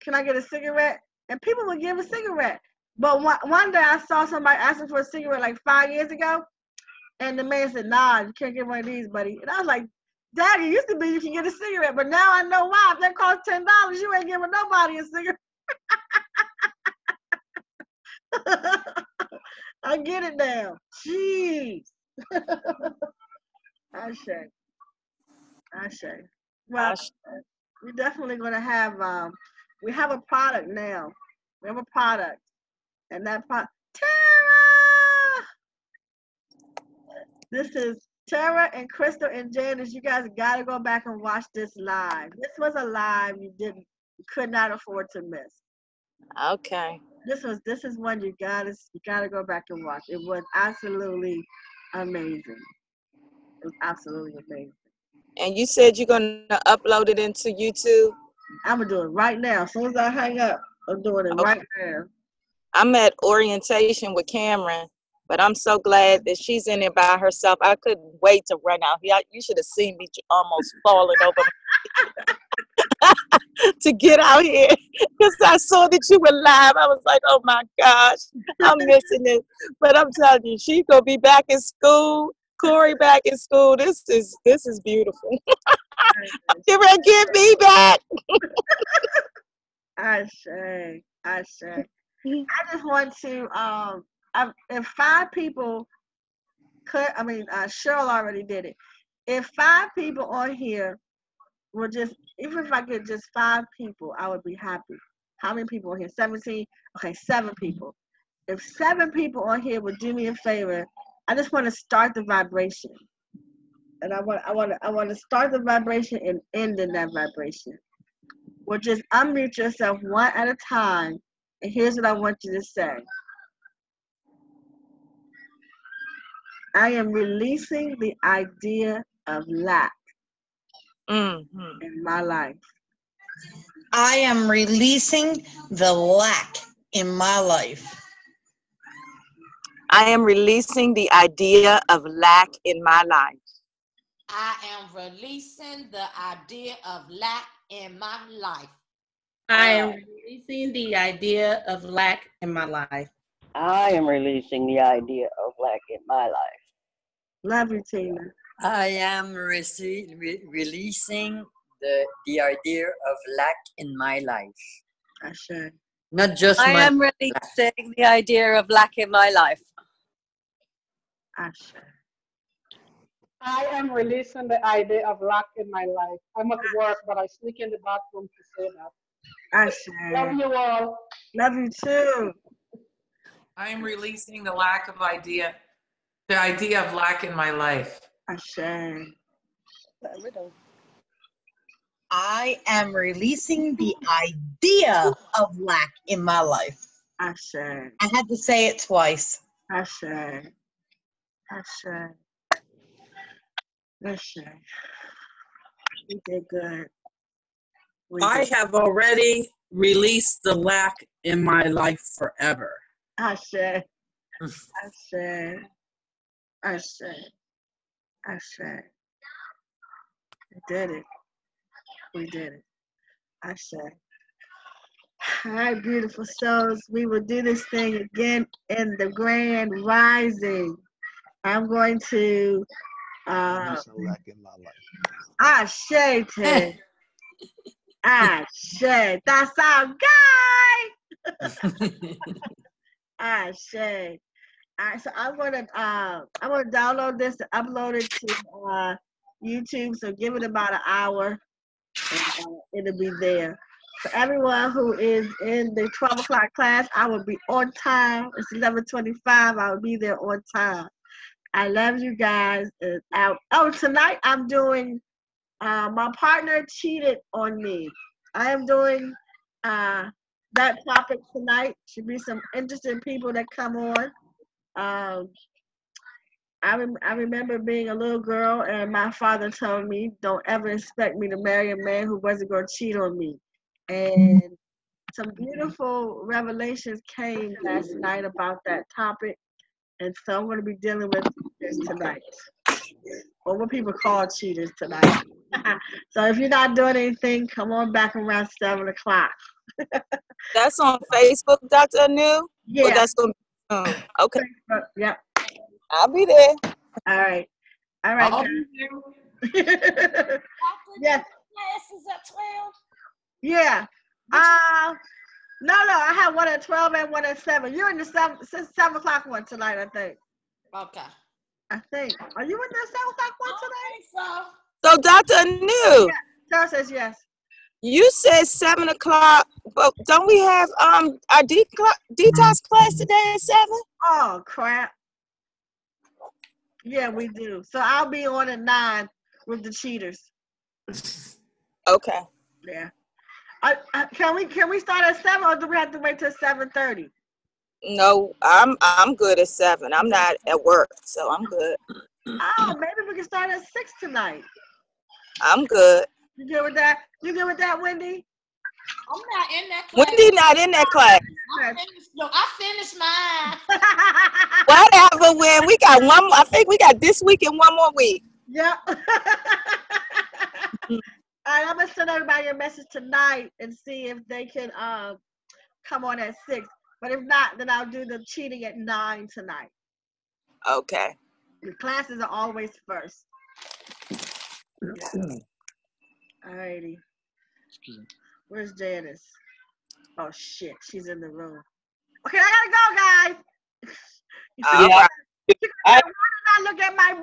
can I get a cigarette? And people would give a cigarette. But one day I saw somebody asking for a cigarette like 5 years ago, and the man said, nah, you can't get one of these, buddy. And I was like, Daddy, it used to be you can get a cigarette, but now I know why. If they cost $10, you ain't giving nobody a cigarette. I get it now. Jeez. I say. Well, we're definitely gonna have we have a product now. We have a product. And that product, Tara! This is Tara and Crystal and Janice. You guys gotta go back and watch this live. This was a live you could not afford to miss. Okay. This is one you gotta go back and watch. It was absolutely amazing. It was absolutely amazing. And you said you're gonna upload it into YouTube? I'm gonna do it right now. As soon as I hang up, I'm doing it right now. I'm at orientation with Cameron, but I'm so glad that she's in there by herself. I couldn't wait to run out here. You should have seen me almost falling over to get out here because I saw that you were live. I was like, oh my gosh, I'm missing it. But I'm telling you, she's gonna be back in school. Corey back in school. This is beautiful. You're gonna get me back. I say. I just want to, if 5 people could, Cheryl already did it. If 5 people on here were just, even if I get just 5 people, I would be happy. How many people on here? 17? Okay, 7 people. If 7 people on here would do me a favor, I just want to start the vibration. And I want to start the vibration and end in that vibration. Well, just unmute yourself one at a time. And here's what I want you to say. I am releasing the idea of lack in my life. I am releasing the lack in my life. I am releasing the idea of lack in my life. I am releasing the idea of lack in my life. I am releasing the idea of lack in my life. I am releasing the idea of lack in my life. Love you, Tina. I am releasing the idea of lack in my life. I should. Not just I am releasing the idea of lack in my life. I should. I am releasing the idea of lack in my life. I'm at work, but I sneak in the bathroom to say that. I should. Love you all. Love you too. I am releasing the idea of lack in my life. Ashe. I am releasing the idea of lack in my life. Ashe. I had to say it twice. Ashe. Ashe. Ashe. You did good. I have already released the lack in my life forever. Ashe. Ashe. Ashe. Ashe. We did it. We did it. Ashe. All right, beautiful souls. We will do this thing again in the grand rising. I'm going to Release a lack in my life. Ashe, Ted. Ashe. That's our guy. Ashe. All right, so I'm gonna download this and upload it to YouTube. So give it about an hour, and it'll be there. For everyone who is in the 12 o'clock class, I will be on time. It's 11:25. I will be there on time. I love you guys. Tonight I'm doing. My partner cheated on me. I am doing that topic tonight. Should be some interesting people that come on. I remember being a little girl, and my father told me, "Don't ever expect me to marry a man who wasn't going to cheat on me." And some beautiful revelations came last night about that topic, and so I'm going to be dealing with this tonight, or what people call cheaters tonight. So if you're not doing anything, come on back around 7 o'clock. That's on Facebook, Dr. Anu? Yeah. Or that's going to be okay. Facebook, yep. I'll be there. All right. All right. I'll guys. be there. Yes. Classes at 12? Yeah. No, I have one at 12 and one at 7. You're in the 7 o'clock one tonight, I think. Okay. I think. Are you in the 7 o'clock one tonight? So, Dr. Anu, Sarah says yes. you said 7 o'clock, but don't we have our detox class today at 7? Oh, crap. Yeah, we do. So I'll be on at 9 with the cheaters. Okay. Yeah. Can we start at 7, or do we have to wait till 7:30? No, I'm good at 7. I'm not at work, so I'm good. Oh, maybe we can start at 6 tonight. I'm good. You good with that? You good with that, Wendy? I'm not in that class. Wendy not in that class. I finished mine. Whatever, when we got one more, I think we got this week and one more week. Yep. All right, I'm gonna send everybody a message tonight and see if they can come on at 6. But if not, then I'll do the cheating at 9 tonight. Okay. The classes are always first. All righty. Where's Janice? Oh shit, she's in the room. Okay, I gotta go, guys. I look at my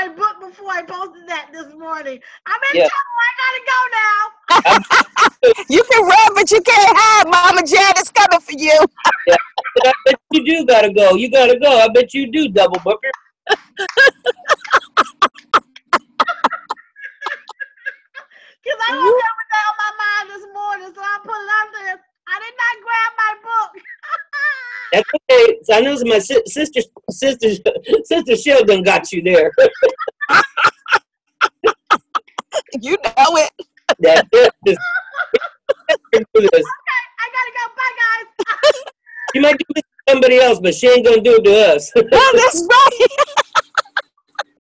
book before I posted that this morning. I'm in trouble. I gotta go now. You can run, but you can't hide. Mama Janet's coming for you. Yeah. I bet you do gotta go. You gotta go. I bet you do, Double Booker. Because I was there with that on my mind this morning, so I put it out there. I did not grab my book. That's okay. So I know my sister Sheldon got you there. You know it. That's it. Okay, I gotta go. Bye, guys. You might do it to somebody else, but she ain't gonna do it to us. Oh, that's